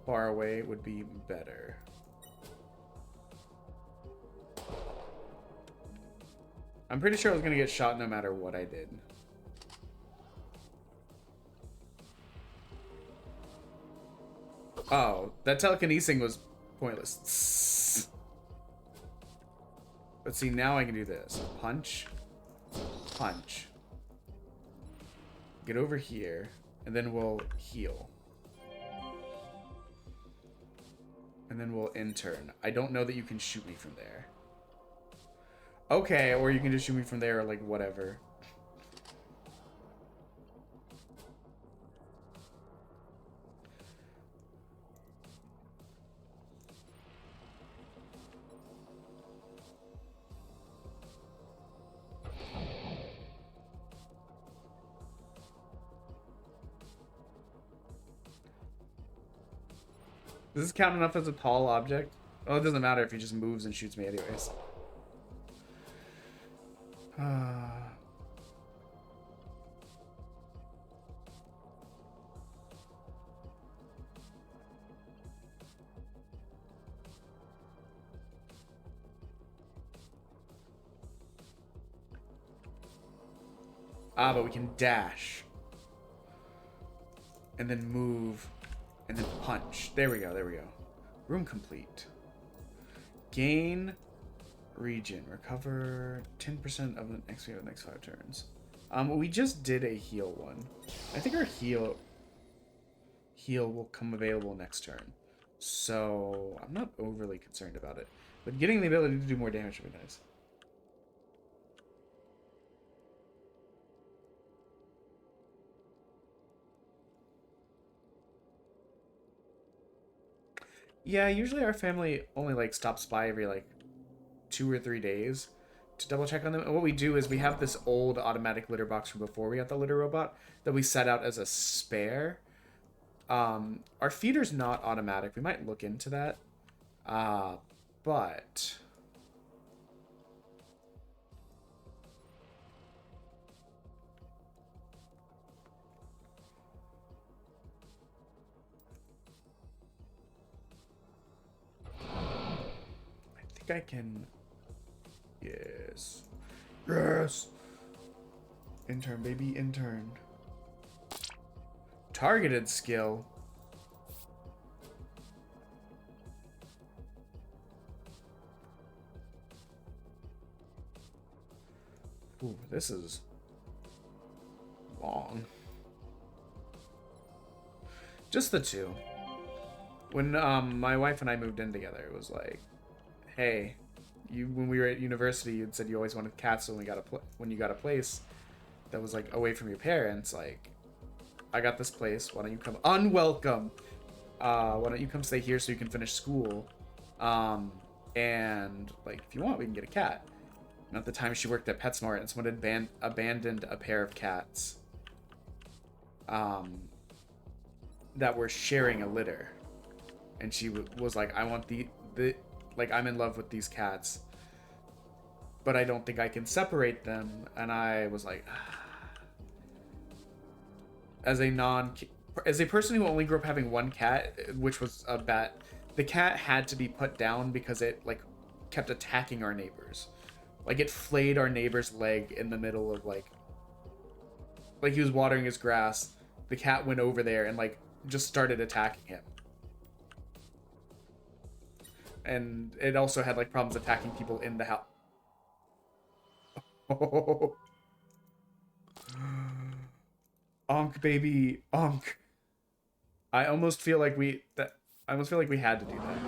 far away would be better. I'm pretty sure I was going to get shot no matter what I did. Oh, that telekinesing was pointless. But see, now I can do this. Punch. Punch. Get over here, and then we'll heal. And then we'll intern. I don't know that you can shoot me from there. Okay, or you can just shoot me from there, or like whatever. Does this count enough as a tall object? Oh, it doesn't matter if he just moves and shoots me anyways. But we can dash. And then move. And then punch. There we go, there we go. Room complete. Gain region. Recover 10% of the next 5 turns. We just did a heal one. I think our heal will come available next turn. So I'm not overly concerned about it. But getting the ability to do more damage would be nice. Yeah, usually our family only like stops by every like 2 or 3 days to double check on them. And what we do is we have this old automatic litter box from before we got the litter robot that we set out as a spare. Our feeder's not automatic. We might look into that. But I think I can. Yes. Yes. Intern, baby, intern. Targeted skill. Ooh, this is long. Just the two. When my wife and I moved in together, it was like, hey, when we were at university, you'd said you always wanted cats when you got a place that was like away from your parents. Like, I got this place. Why don't you come? Unwelcome. Why don't you come stay here so you can finish school? And like, if you want, we can get a cat. And at the time, she worked at PetSmart, and someone had abandoned a pair of cats. That were sharing a litter, and she was like, I want the like, I'm in love with these cats, but I don't think I can separate them. And I was like, as a person who only grew up having one cat, which was a bat, the cat had to be put down because it like kept attacking our neighbors. Like, it flayed our neighbor's leg in the middle of like he was watering his grass. The cat went over there and like just started attacking him. And it also had like problems attacking people in the house. Oh. Onk, baby, onk. I almost feel like we had to do that.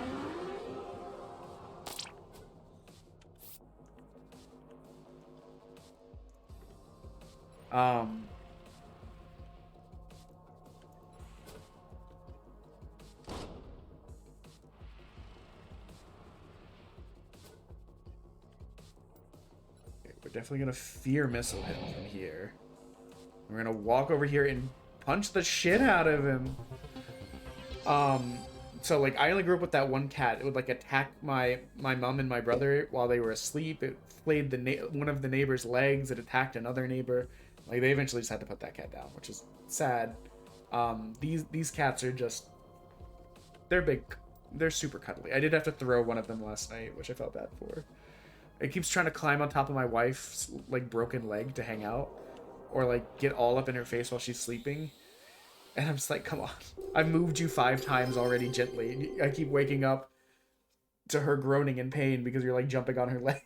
We're definitely gonna fear missile him from here. We're gonna walk over here and punch the shit out of him. So like, I only grew up with that one cat. It would like attack my mom and my brother while they were asleep. It flayed one of the neighbor's legs. It attacked another neighbor. Like, they eventually just had to put that cat down, which is sad. These cats are just, they're big. They're super cuddly. I did have to throw one of them last night, which I felt bad for. It keeps trying to climb on top of my wife's like broken leg to hang out, or like get all up in her face while she's sleeping. And I'm just like, come on. I've moved you 5 times already gently. I keep waking up to her groaning in pain because you're like jumping on her leg.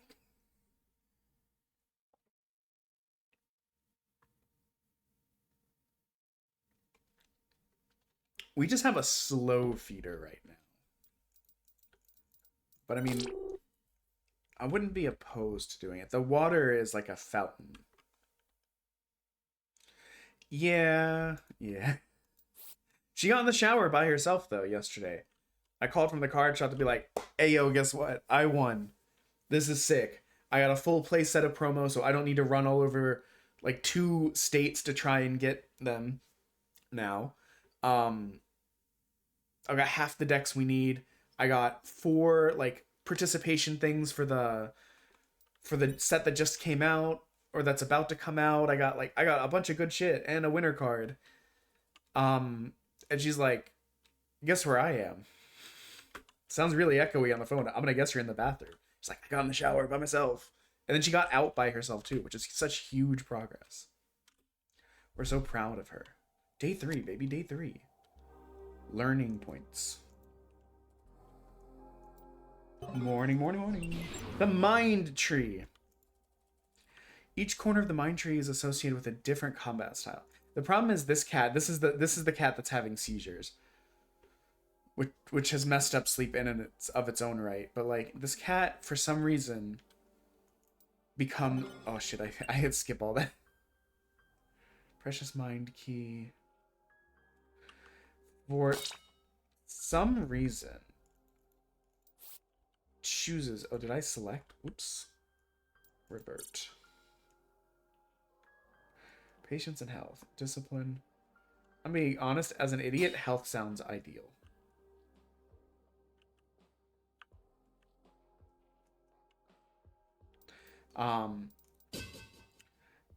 We just have a slow feeder right now. But I mean, I wouldn't be opposed to doing it. The water is like a fountain. Yeah. She got in the shower by herself, though, yesterday. I called from the card shop to be like, hey, yo, guess what? I won. This is sick. I got a full play set of promos, so I don't need to run all over, like, 2 states to try and get them now. I got half the decks we need. I got 4, like, participation things for the set that just came out, or that's about to come out. I got a bunch of good shit and a winner card. And she's like, guess where I am? Sounds really echoey on the phone. I'm gonna guess you're in the bathroom. She's like, I got in the shower by myself. And then she got out by herself too, which is such huge progress. We're so proud of her. Day 3, baby, day 3. Learning points. Morning. The mind tree. Each corner of the mind tree is associated with a different combat style. The problem is this cat. This is the cat that's having seizures, which has messed up sleep in and of its own right. But like, this cat, for some reason, oh shit! I hit skip all that. Precious mind key. For some reason, chooses. Oh, did I select? Oops. Revert. Patience and health. Discipline. I'm being honest, as an idiot, health sounds ideal.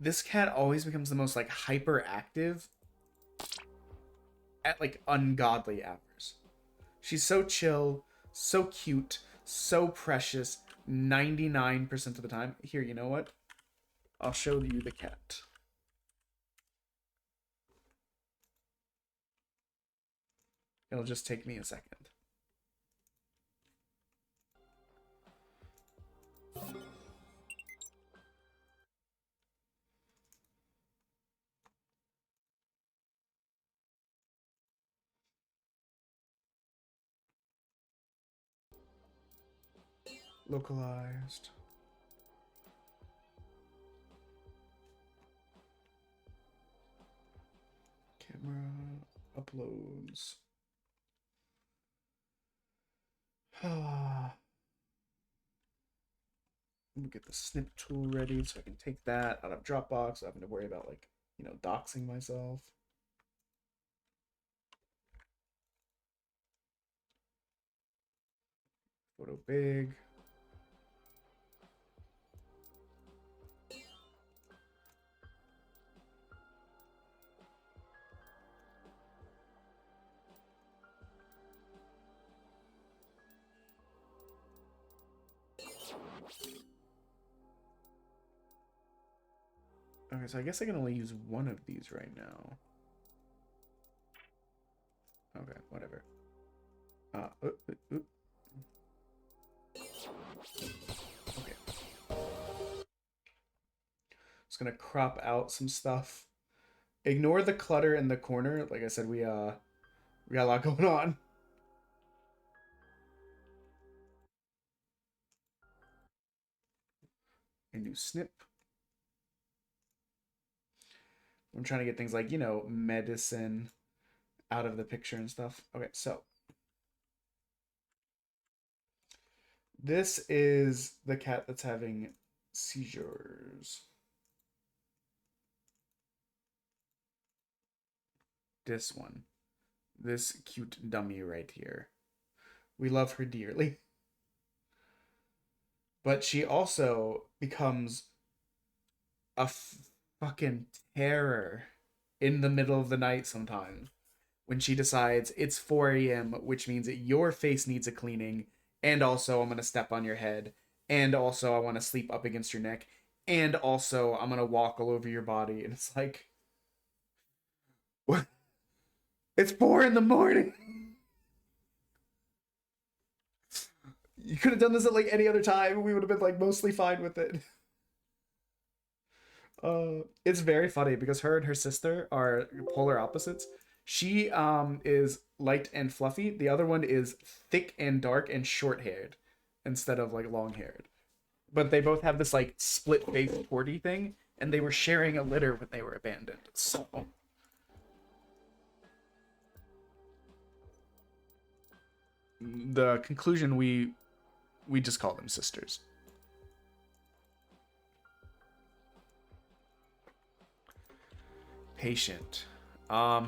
This cat always becomes the most like hyperactive at like ungodly hours. She's so chill, so cute, so precious 99% of the time. Here, you know what? I'll show you the cat. It'll just take me a second. Localized. Camera uploads. Let me get the snip tool ready so I can take that out of Dropbox. So I don't have to worry about, like, you know, doxing myself. Photo big. Okay, so I guess I can only use one of these right now. Okay, whatever. Okay. Just gonna crop out some stuff. Ignore the clutter in the corner. Like I said, we got a lot going on. A new snip. I'm trying to get things like, you know, medicine out of the picture and stuff. Okay, so this is the cat that's having seizures. This one. This cute dummy right here. We love her dearly. But she also becomes a fucking terror in the middle of the night sometimes when she decides it's 4 a.m., which means that your face needs a cleaning, and also I'm going to step on your head, and also I want to sleep up against your neck, and also I'm going to walk all over your body. And it's like, what? It's 4 in the morning. You could have done this at like any other time. We would have been like mostly fine with it. It's very funny because her and her sister are polar opposites. She is light and fluffy. The other one is thick and dark and short haired instead of like long haired. But they both have this like split face torty thing, and they were sharing a litter when they were abandoned. So the conclusion, we just call them sisters. Patient. I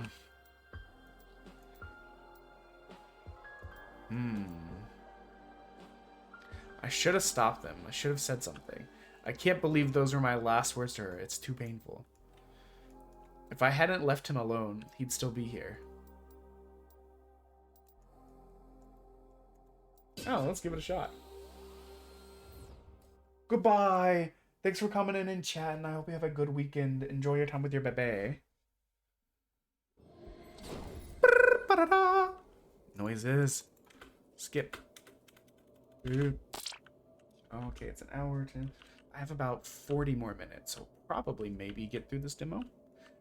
should have stopped them. I should have said something. I can't believe those were my last words to her. It's too painful. If I hadn't left him alone, he'd still be here. Oh, let's give it a shot. Goodbye. Thanks for coming in and chatting. I hope you have a good weekend. Enjoy your time with your bebe. Noises. Skip. Okay, it's an hour to... I have about 40 more minutes, so probably maybe get through this demo.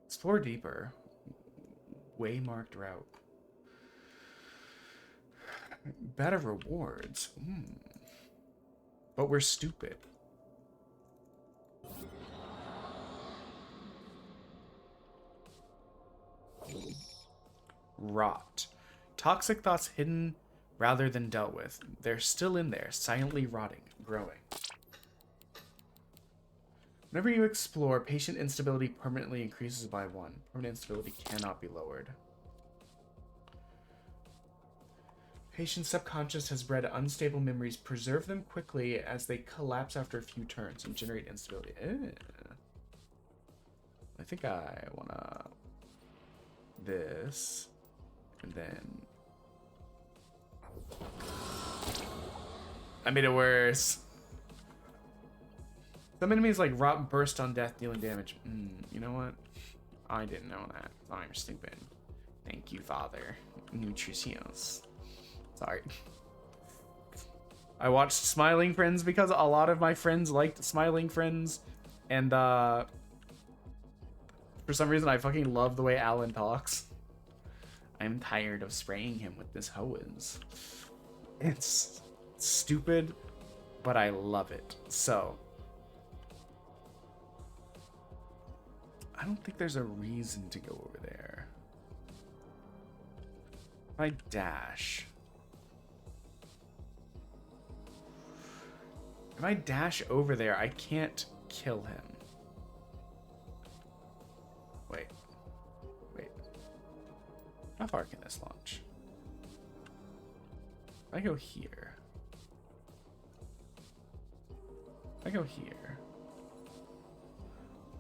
Explore deeper. Waymarked route. Better rewards. But we're stupid. Rot. Toxic thoughts hidden rather than dealt with. They're still in there, silently rotting, growing. Whenever you explore, patient instability permanently increases by 1. Permanent instability cannot be lowered. Patient's subconscious has bred unstable memories. Preserve them quickly as they collapse after a few turns and generate instability. I think I wanna... this. And then... I made it worse. Some enemies like rot burst on death, dealing damage. You know what? I didn't know that. I'm stupid. Thank you, Father. Nutricios. Sorry. I watched Smiling Friends because a lot of my friends liked Smiling Friends. And, for some reason, I fucking love the way Alan talks. I'm tired of spraying him with this hose. It's stupid, but I love it. So I don't think there's a reason to go over there. If I dash. If I dash over there, I can't kill him. Wait. Wait. How far can this launch? If I go here. If I go here.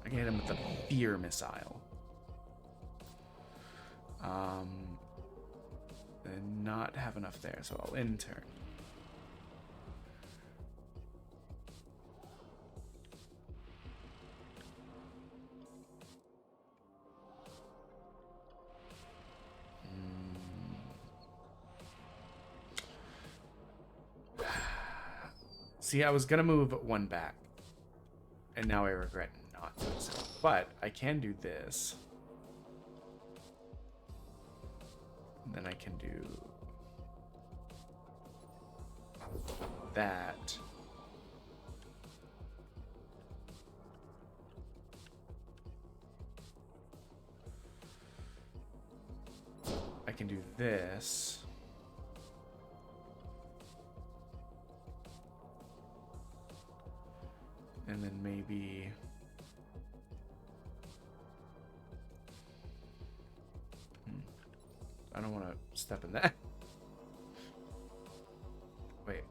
I can hit him with the fear missile. And not have enough there, so I'll end turn. See, I was gonna move one back, and now I regret not doing so. But I can do this. And then I can do that. I can do this. And then maybe... I don't want to step in that. Wait.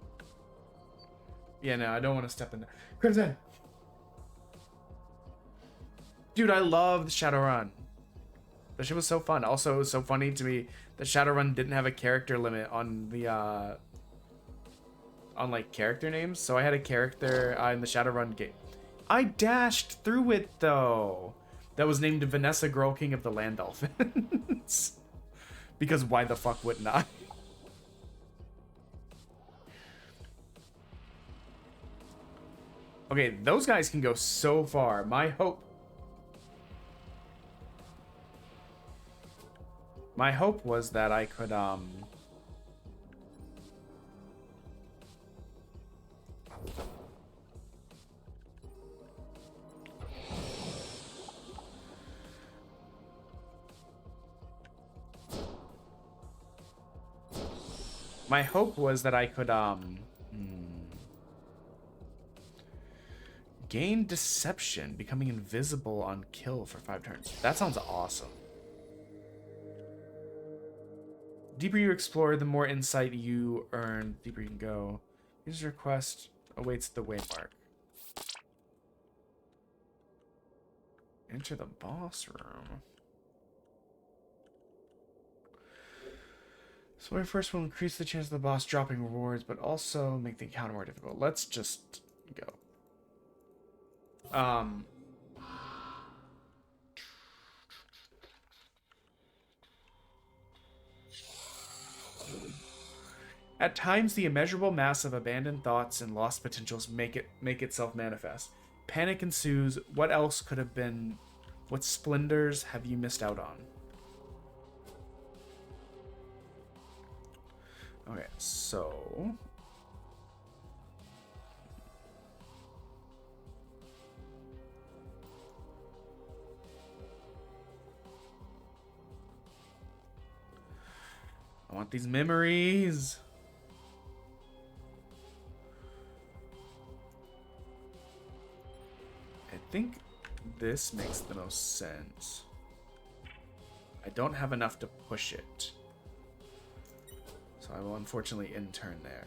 Yeah, no, I don't want to step in there. Crimson! Dude, I love the Shadowrun. That shit was so fun. Also, it was so funny to me that Shadowrun didn't have a character limit on the, on, like, character names. So I had a character in the Shadowrun game. I dashed through it, though. That was named Vanessa Girl King of the Land Dolphins. Because why the fuck wouldn't I? Okay, those guys can go so far. My hope was that I could, my hope was that I could, gain deception, becoming invisible on kill for 5 turns. That sounds awesome. The deeper you explore, the more insight you earn, the deeper you can go. User request awaits the waymark. Enter the boss room. So my first will increase the chance of the boss dropping rewards, but also make the encounter more difficult. Let's just go. At times, the immeasurable mass of abandoned thoughts and lost potentials make itself manifest. Panic ensues. What else could have been? What splendors have you missed out on? Okay, so... I want these memories. I think this makes the most sense. I don't have enough to push it. So I will unfortunately intern there.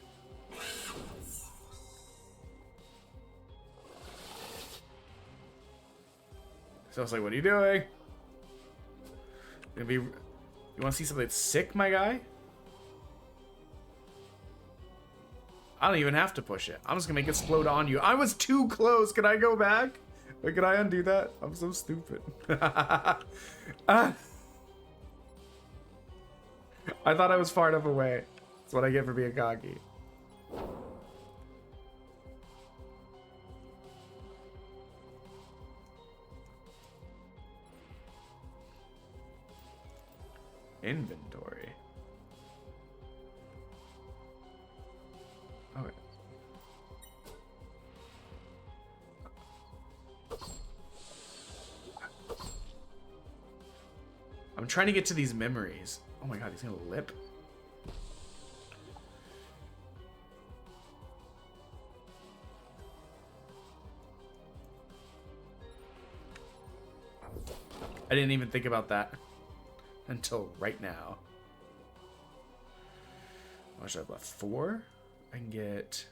So I was like, what are you doing? You want to see something that's sick, my guy? I don't even have to push it. I'm just gonna make it explode on you. I was too close. Can I go back? Or can I undo that? I'm so stupid. I thought I was far enough away. That's what I get for being cocky. Inventory. Okay. I'm trying to get to these memories. Oh my god, he's gonna lip. I didn't even think about that until right now. What should I have left? 4? I can get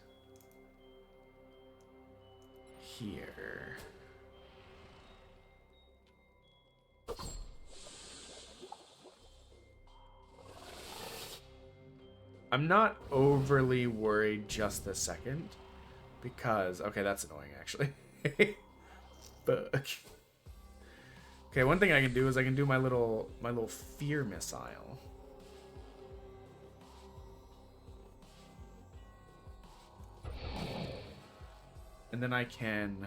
here. I'm not overly worried just this second because okay, that's annoying actually. Fuck. Okay, one thing I can do is I can do my little fear missile. And then I can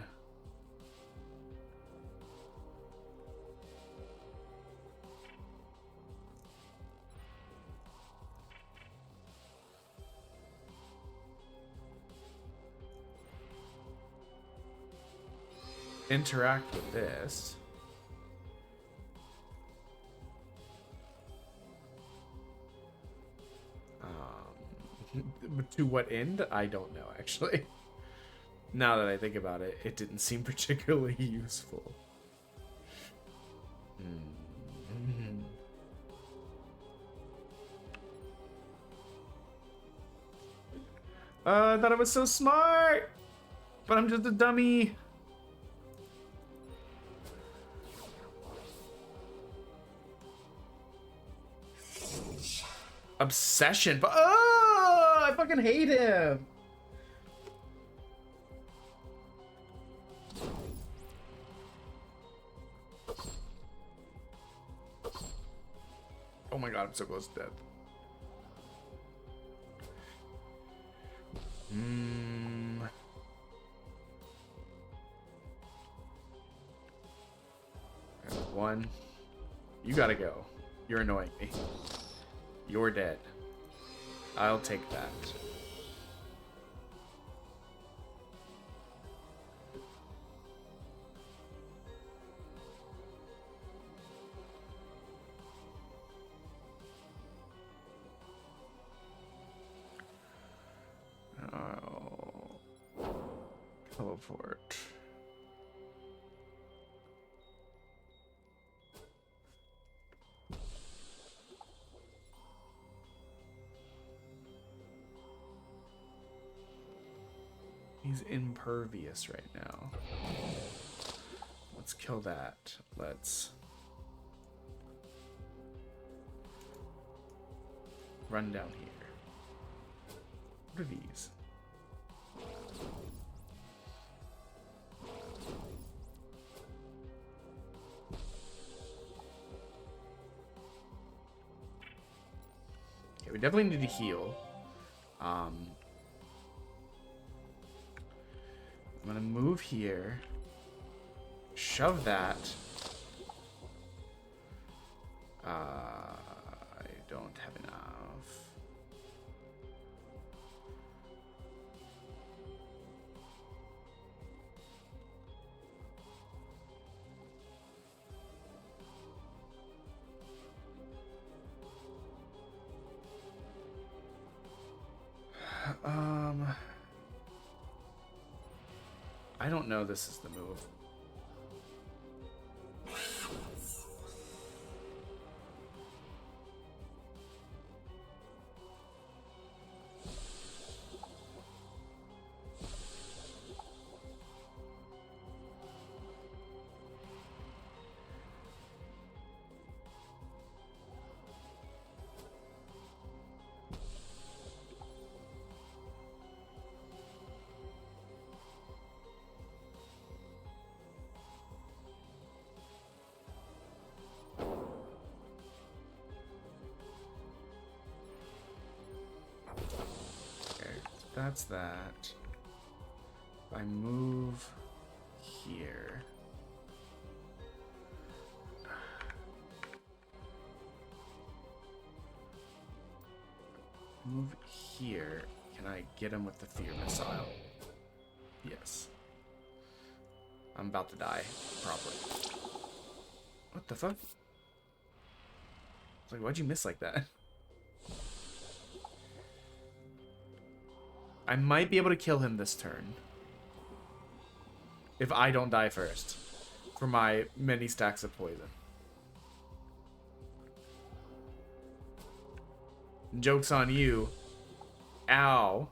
interact with this. To what end? I don't know, actually. Now that I think about it, it didn't seem particularly useful. I thought I was so smart, but I'm just a dummy. Obsession, but oh, I fucking hate him. Oh my god, I'm so close to death. One. You gotta go. You're annoying me. You're dead. I'll take that. Oh. Teleport. He's impervious right now. Let's kill that. Let's run down here. What are these? Okay, we definitely need to heal. I'm gonna move here, shove that. I don't have enough. I don't know this is the move. That's that. If I move here. Move here. Can I get him with the fear missile? Yes. I'm about to die. Probably. What the fuck? was like, why'd you miss like that? I might be able to kill him this turn. If I don't die first. For my many stacks of poison. Joke's on you. Ow.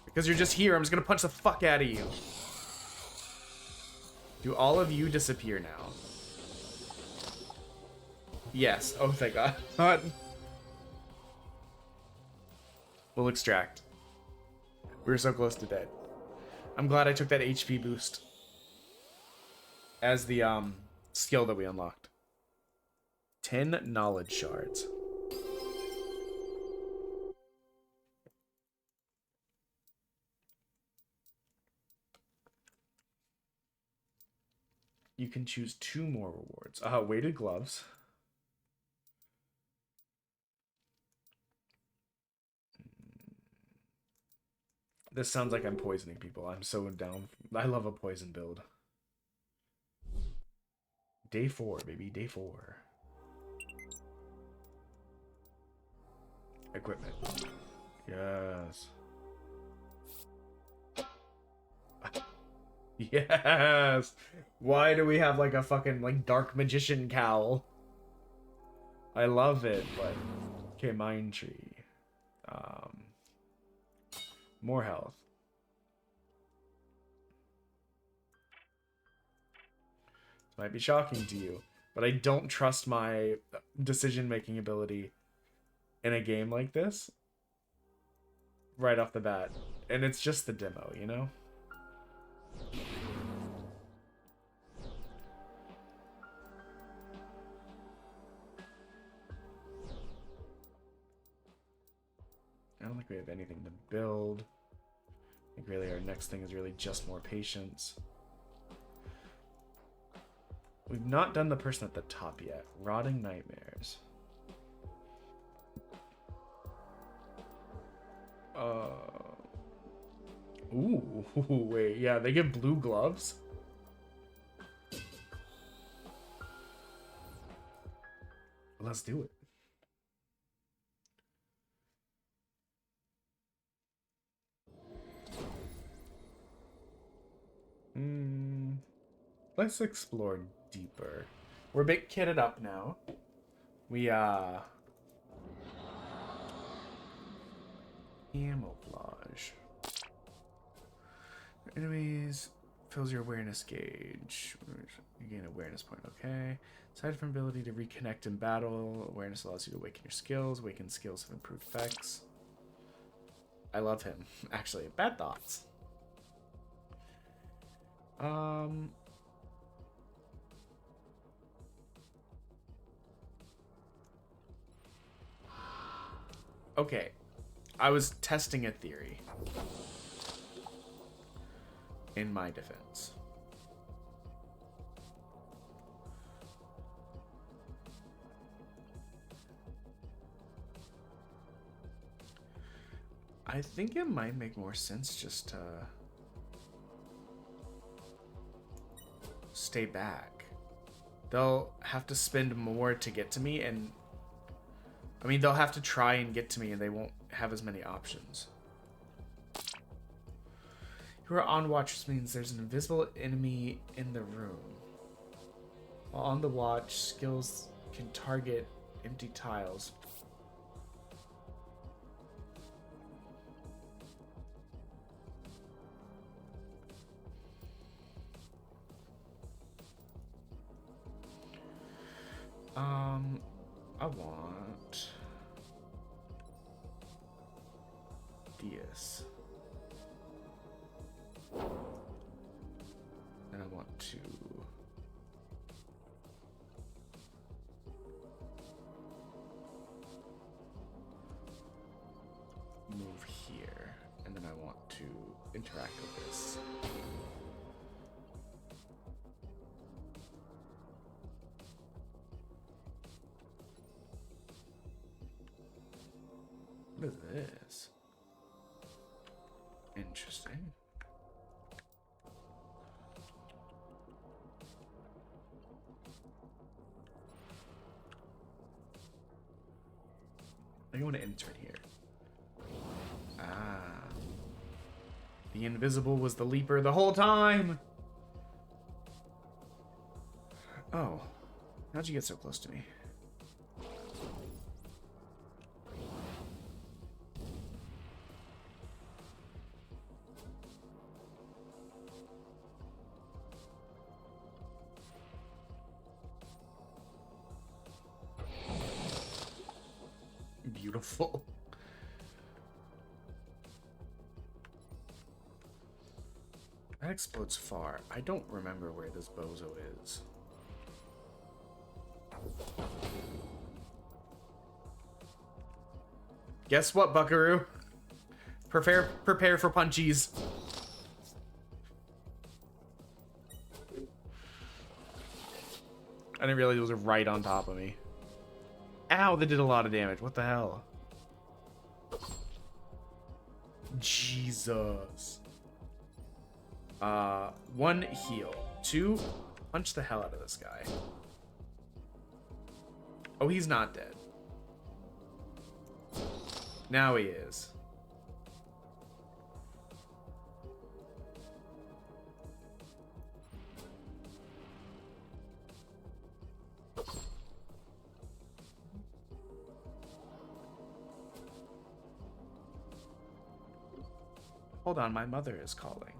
Because you're just here, I'm just gonna punch the fuck out of you. Do all of you disappear now? Yes. Oh, thank God. We'll extract. We were so close to dead. I'm glad I took that HP boost. As the skill that we unlocked. 10 knowledge shards. You can choose 2 more rewards. Weighted gloves. This sounds like I'm poisoning people. I'm so down. I love a poison build. Day 4, baby. Day 4. Equipment. Yes. Yes. Why do we have like a fucking like dark magician cowl? I love it, but okay, mind tree. More health. This might be shocking to you, but I don't trust my decision-making ability in a game like this right off the bat. And it's just the demo, you know? I don't think we have anything to build. I think really our next thing is really just more patience. We've not done the person at the top yet. Rotting Nightmares. Ooh, wait, yeah, they give blue gloves? Let's do it. Let's explore deeper. We're a bit kitted up now. We, camouflage. Enemies fills your awareness gauge. You gain awareness point, okay. Aside from ability to reconnect in battle, awareness allows you to awaken your skills. Awakened skills have improved effects. I love him. Actually, bad thoughts. Okay. I was testing a theory. In my defense. I think it might make more sense just to stay back. They'll have to spend more to get to me, and I mean, they'll have to try and get to me, and they won't have as many options. You are on watch, which means there's an invisible enemy in the room. While on the watch, skills can target empty tiles. I want this. And I want to move here, and then I want to interact with this. What is this? Interesting. I want to enter here. Ah. The invisible was the leaper the whole time! Oh. How'd you get so close to me? Beautiful. That explodes far. I don't remember where this bozo is. Guess what, Buckaroo? Prepare for punchies. I didn't realize it was right on top of me. Ow, that did a lot of damage. What the hell? Jesus. 1 heal. 2, punch the hell out of this guy. Oh, he's not dead. Now he is. Hold on, my mother is calling.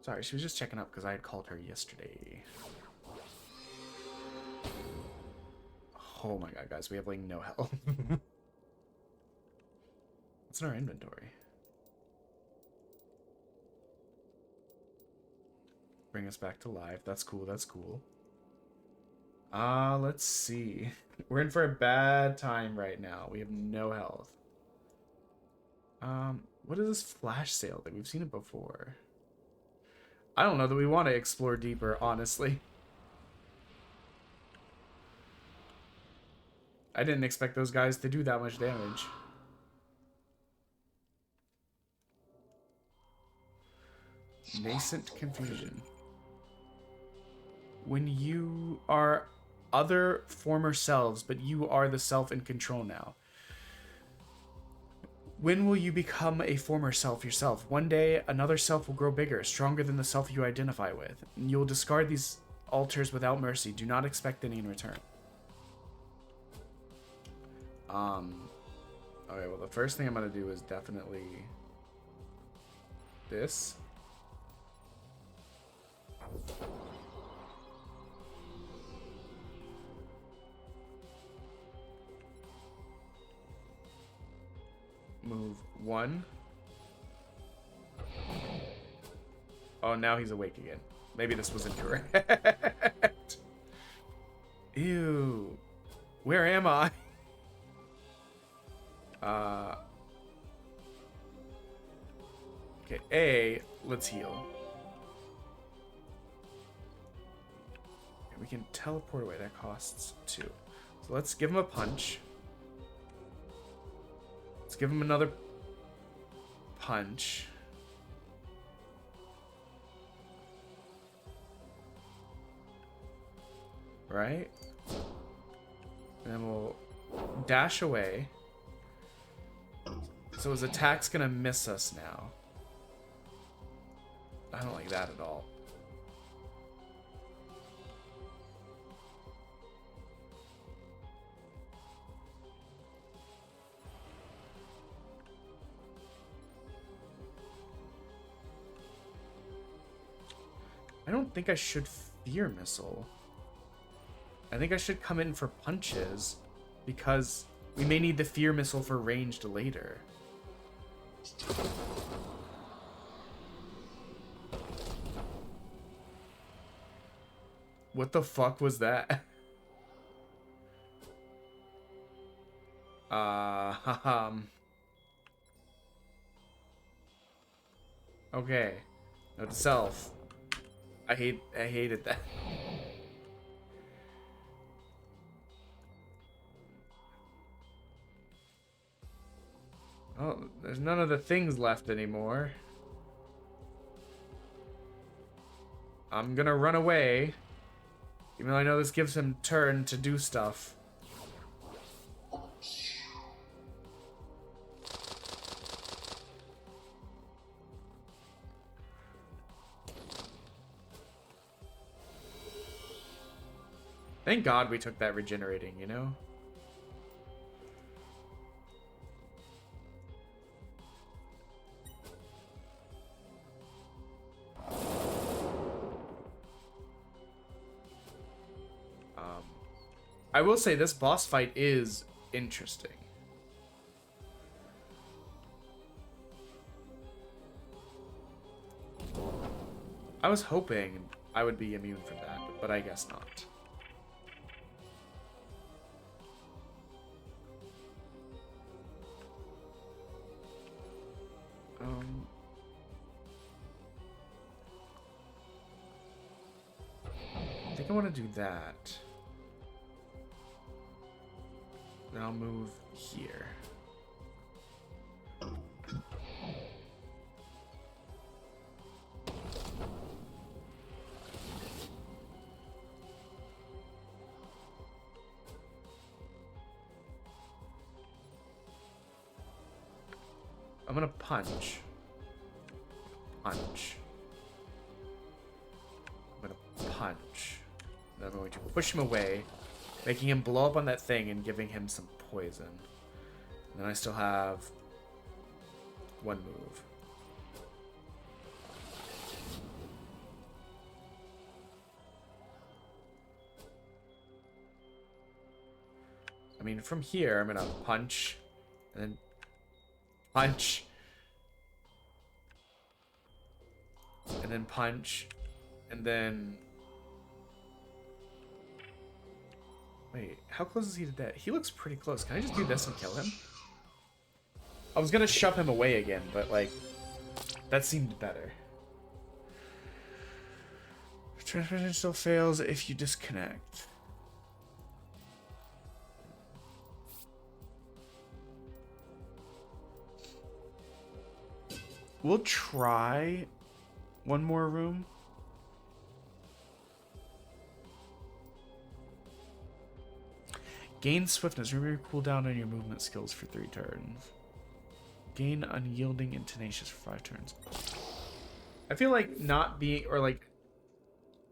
Sorry, she was just checking up because I had called her yesterday. Oh my god, guys, we have like no health. What's in our inventory? Bring us back to life. That's cool, that's cool. Let's see. We're in for a bad time right now. We have no health. What is this flash sale thing? We've seen it before. I don't know that we want to explore deeper, honestly. I didn't expect those guys to do that much damage. Nascent confusion. When you are other former selves, but you are the self in control now. When will you become a former self yourself? One day, another self will grow bigger, stronger than the self you identify with. You'll discard these altars without mercy. Do not expect any in return. Okay, well, the first thing I'm going to do is definitely this. Move 1. Oh, now he's awake again. Maybe this was incorrect. Ew. Where am I? Okay, let's heal. Okay, we can teleport away. That costs 2. So let's give him a punch. Let's give him another punch. Right? And then we'll dash away. So his attack's gonna miss us now. I don't like that at all. I don't think I should fear missile. I think I should come in for punches because we may need the fear missile for ranged later. What the fuck was that? Okay. Note to self. I hated that. Oh, there's none of the things left anymore. I'm gonna run away. Even though I know this gives him turn to do stuff. Thank God we took that regenerating, you know? I will say this boss fight is interesting. I was hoping I would be immune from that, but I guess not. I think I want to do that. Then I'll move here. I'm gonna punch. Punch. I'm gonna punch. Then I'm going to push him away, making him blow up on that thing and giving him some poison. And then I still have one move. I mean, from here, I'm gonna punch, and then punch, and then punch, and then... Wait, how close is he to death? He looks pretty close. Can I just do this and kill him? I was gonna shove him away again, but, like, that seemed better. Transmission still fails if you disconnect. We'll try one more room. Gain swiftness. Remember your cooldown on your movement skills for 3 turns. Gain unyielding and tenacious for 5 turns. I feel like not being, or like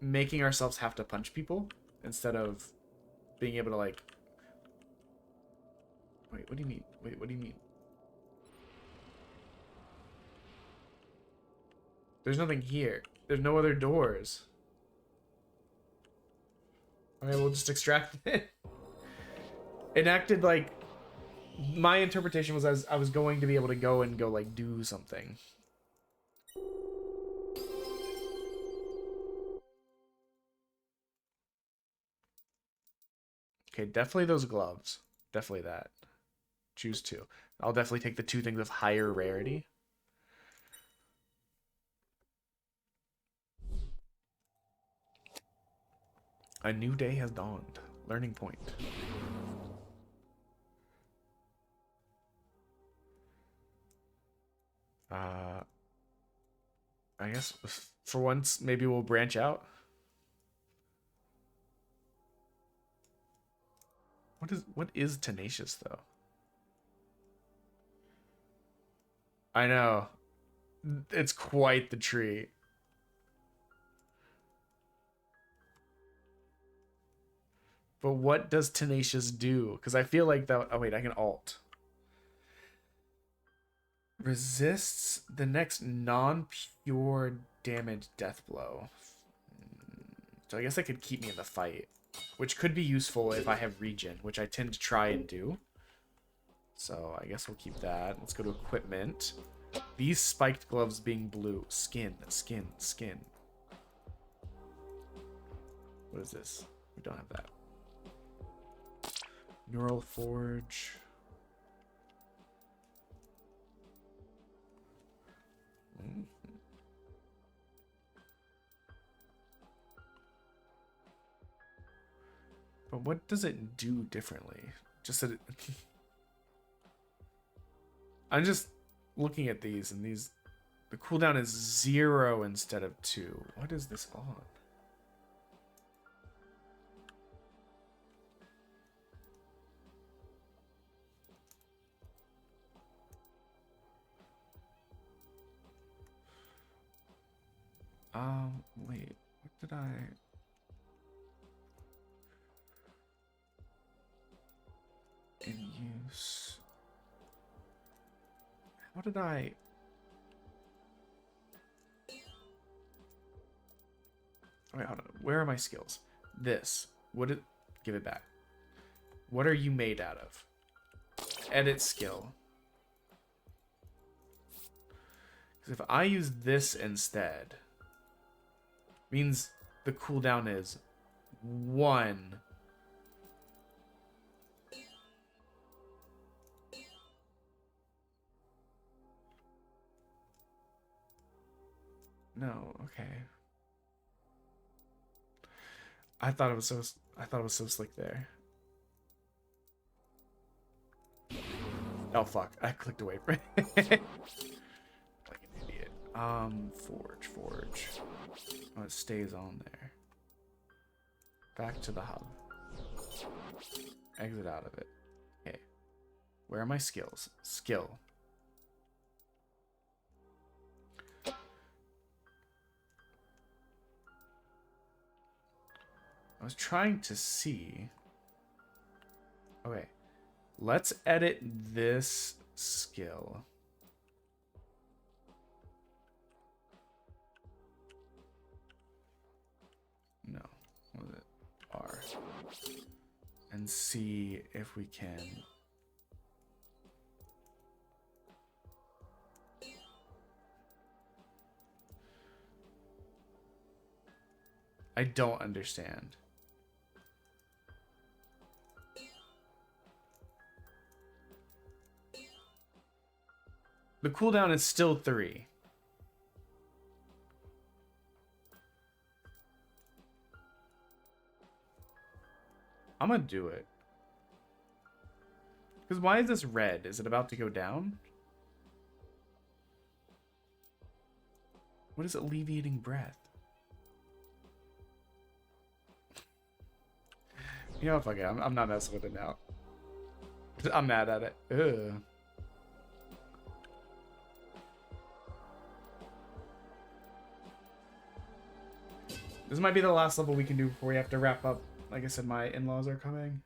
making ourselves have to punch people instead of being able to like... Wait, what do you mean? Wait, what do you mean? There's nothing here. There's no other doors. Okay, we'll just extract it. It acted like... My interpretation was I was going to be able to go and go, like, do something. Okay, definitely those gloves. Definitely that. Choose 2. I'll definitely take the 2 things of higher rarity. A new day has dawned. Learning point. I guess for once, maybe we'll branch out. What is tenacious though? I know. It's quite the tree. But what does tenacious do? Because I feel like that... Oh, wait, I can alt. Resists the next non-pure damage death blow. So I guess that could keep me in the fight. Which could be useful if I have regen, which I tend to try and do. So I guess we'll keep that. Let's go to equipment. These spiked gloves being blue. Skin, skin, skin. What is this? We don't have that. Neural Forge. But what does it do differently? Just that it... I'm just looking at these, and these... The cooldown is 0 instead of 2. What is this on? Wait, what did I... In use... How did I... Wait, hold on. Where are my skills? This. What it... Give it back. What are you made out of? Edit skill. Because if I use this instead... means the cooldown is 1. No, okay. I thought it was so slick there. Oh fuck, I clicked away from it. Like an idiot. Forge. Oh, it stays on there. Back to the hub. Exit out of it. Okay. Where are my skills? Skill. I was trying to see. Okay. Let's edit this skill. No. What was it? R. And see if we can... I don't understand. The cooldown is still 3. I'm gonna do it. Because why is this red? Is it about to go down? What is alleviating breath? You know, fuck it. I'm not messing with it now. I'm mad at it. Ugh. This might be the last level we can do before we have to wrap up. Like I said, my in-laws are coming.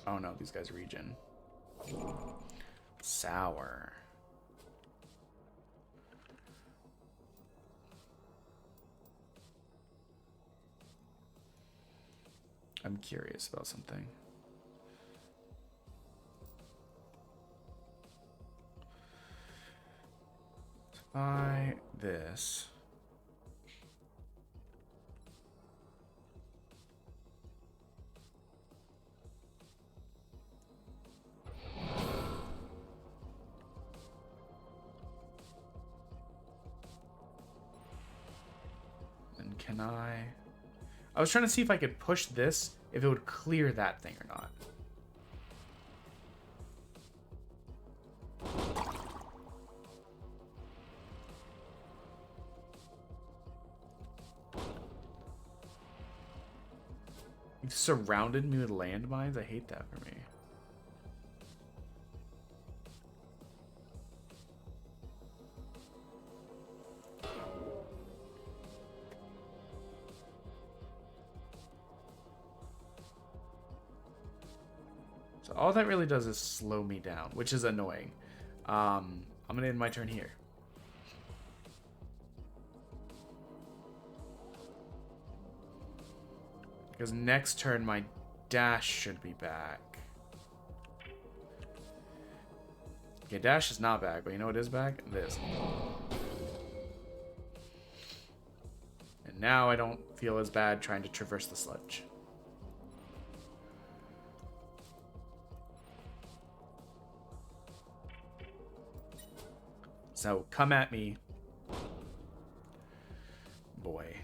Oh no, these guys regen. Sour. I'm curious about something. Buy this. And can I was trying to see if I could push this, if it would clear that thing or not. You've surrounded me with landmines? I hate that for me. So all that really does is slow me down, which is annoying. I'm gonna end my turn here. Because next turn my dash should be back. Okay, dash is not back, but you know what is back? This. And now I don't feel as bad trying to traverse the sludge. So, come at me. Boy.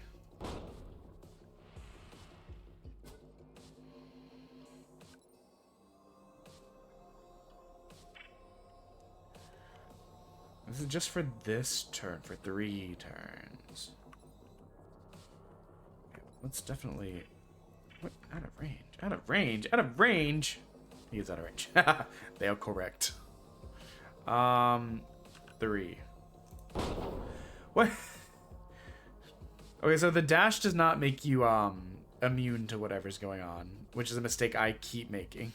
This is just for this turn, for 3 turns. Let's definitely... What? Out of range. Out of range. Out of range. He is out of range. They are correct. 3. What? Okay, so the dash does not make you immune to whatever's going on, which is a mistake I keep making.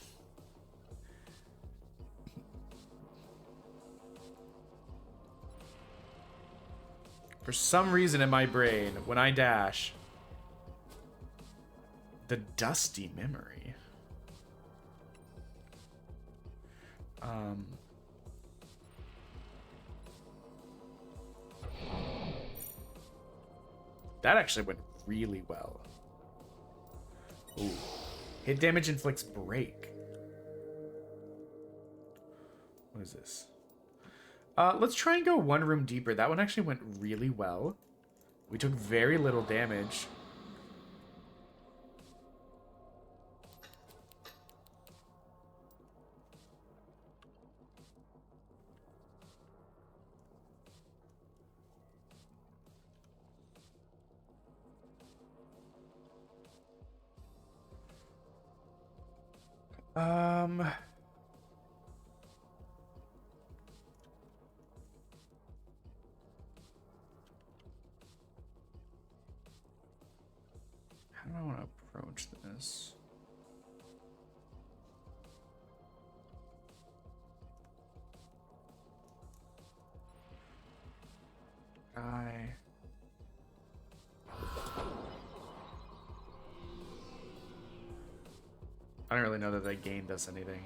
For some reason in my brain, when I dash, the dusty memory. That actually went really well. Ooh. Hit damage inflicts break. What is this? Let's try and go 1 room deeper. That one actually went really well. We took very little damage. How do I want to approach this? I don't really know that that gained us anything.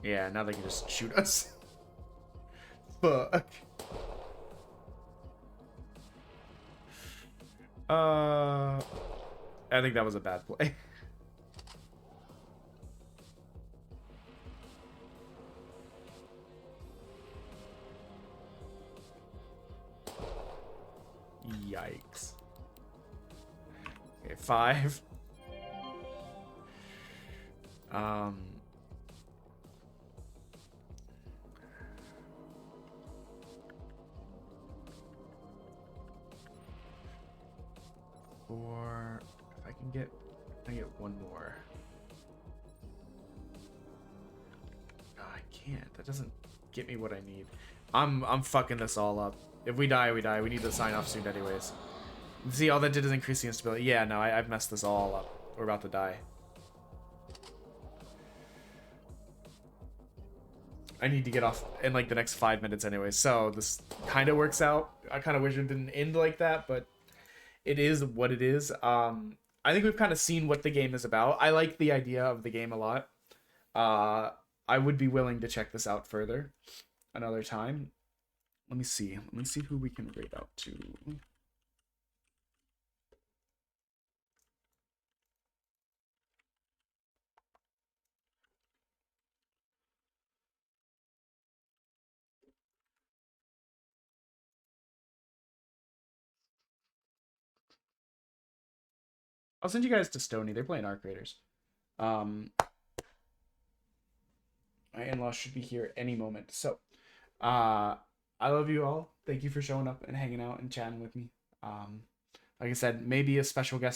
Yeah, now they can just shoot us. Fuck. I think that was a bad play. Yikes. Okay, 5. Or if I get 1 more. No, I can't. That doesn't get me what I need. I'm fucking this all up. If we die, we die. We need to sign off soon anyways. See, all that did is increase the instability. Yeah, no, I've messed this all up. We're about to die. I need to get off in like the next 5 minutes anyway, so this kind of works out. I kind of wish it didn't end like that, but it is what it is. I think we've kind of seen what the game is about. I like the idea of the game a lot. I would be willing to check this out further another time. Let me see. Let me see who we can rate out to. I'll send you guys to Stony. They're playing Arc Raiders. My in-laws should be here any moment. So, I love you all. Thank you for showing up and hanging out and chatting with me. Like I said, maybe a special guest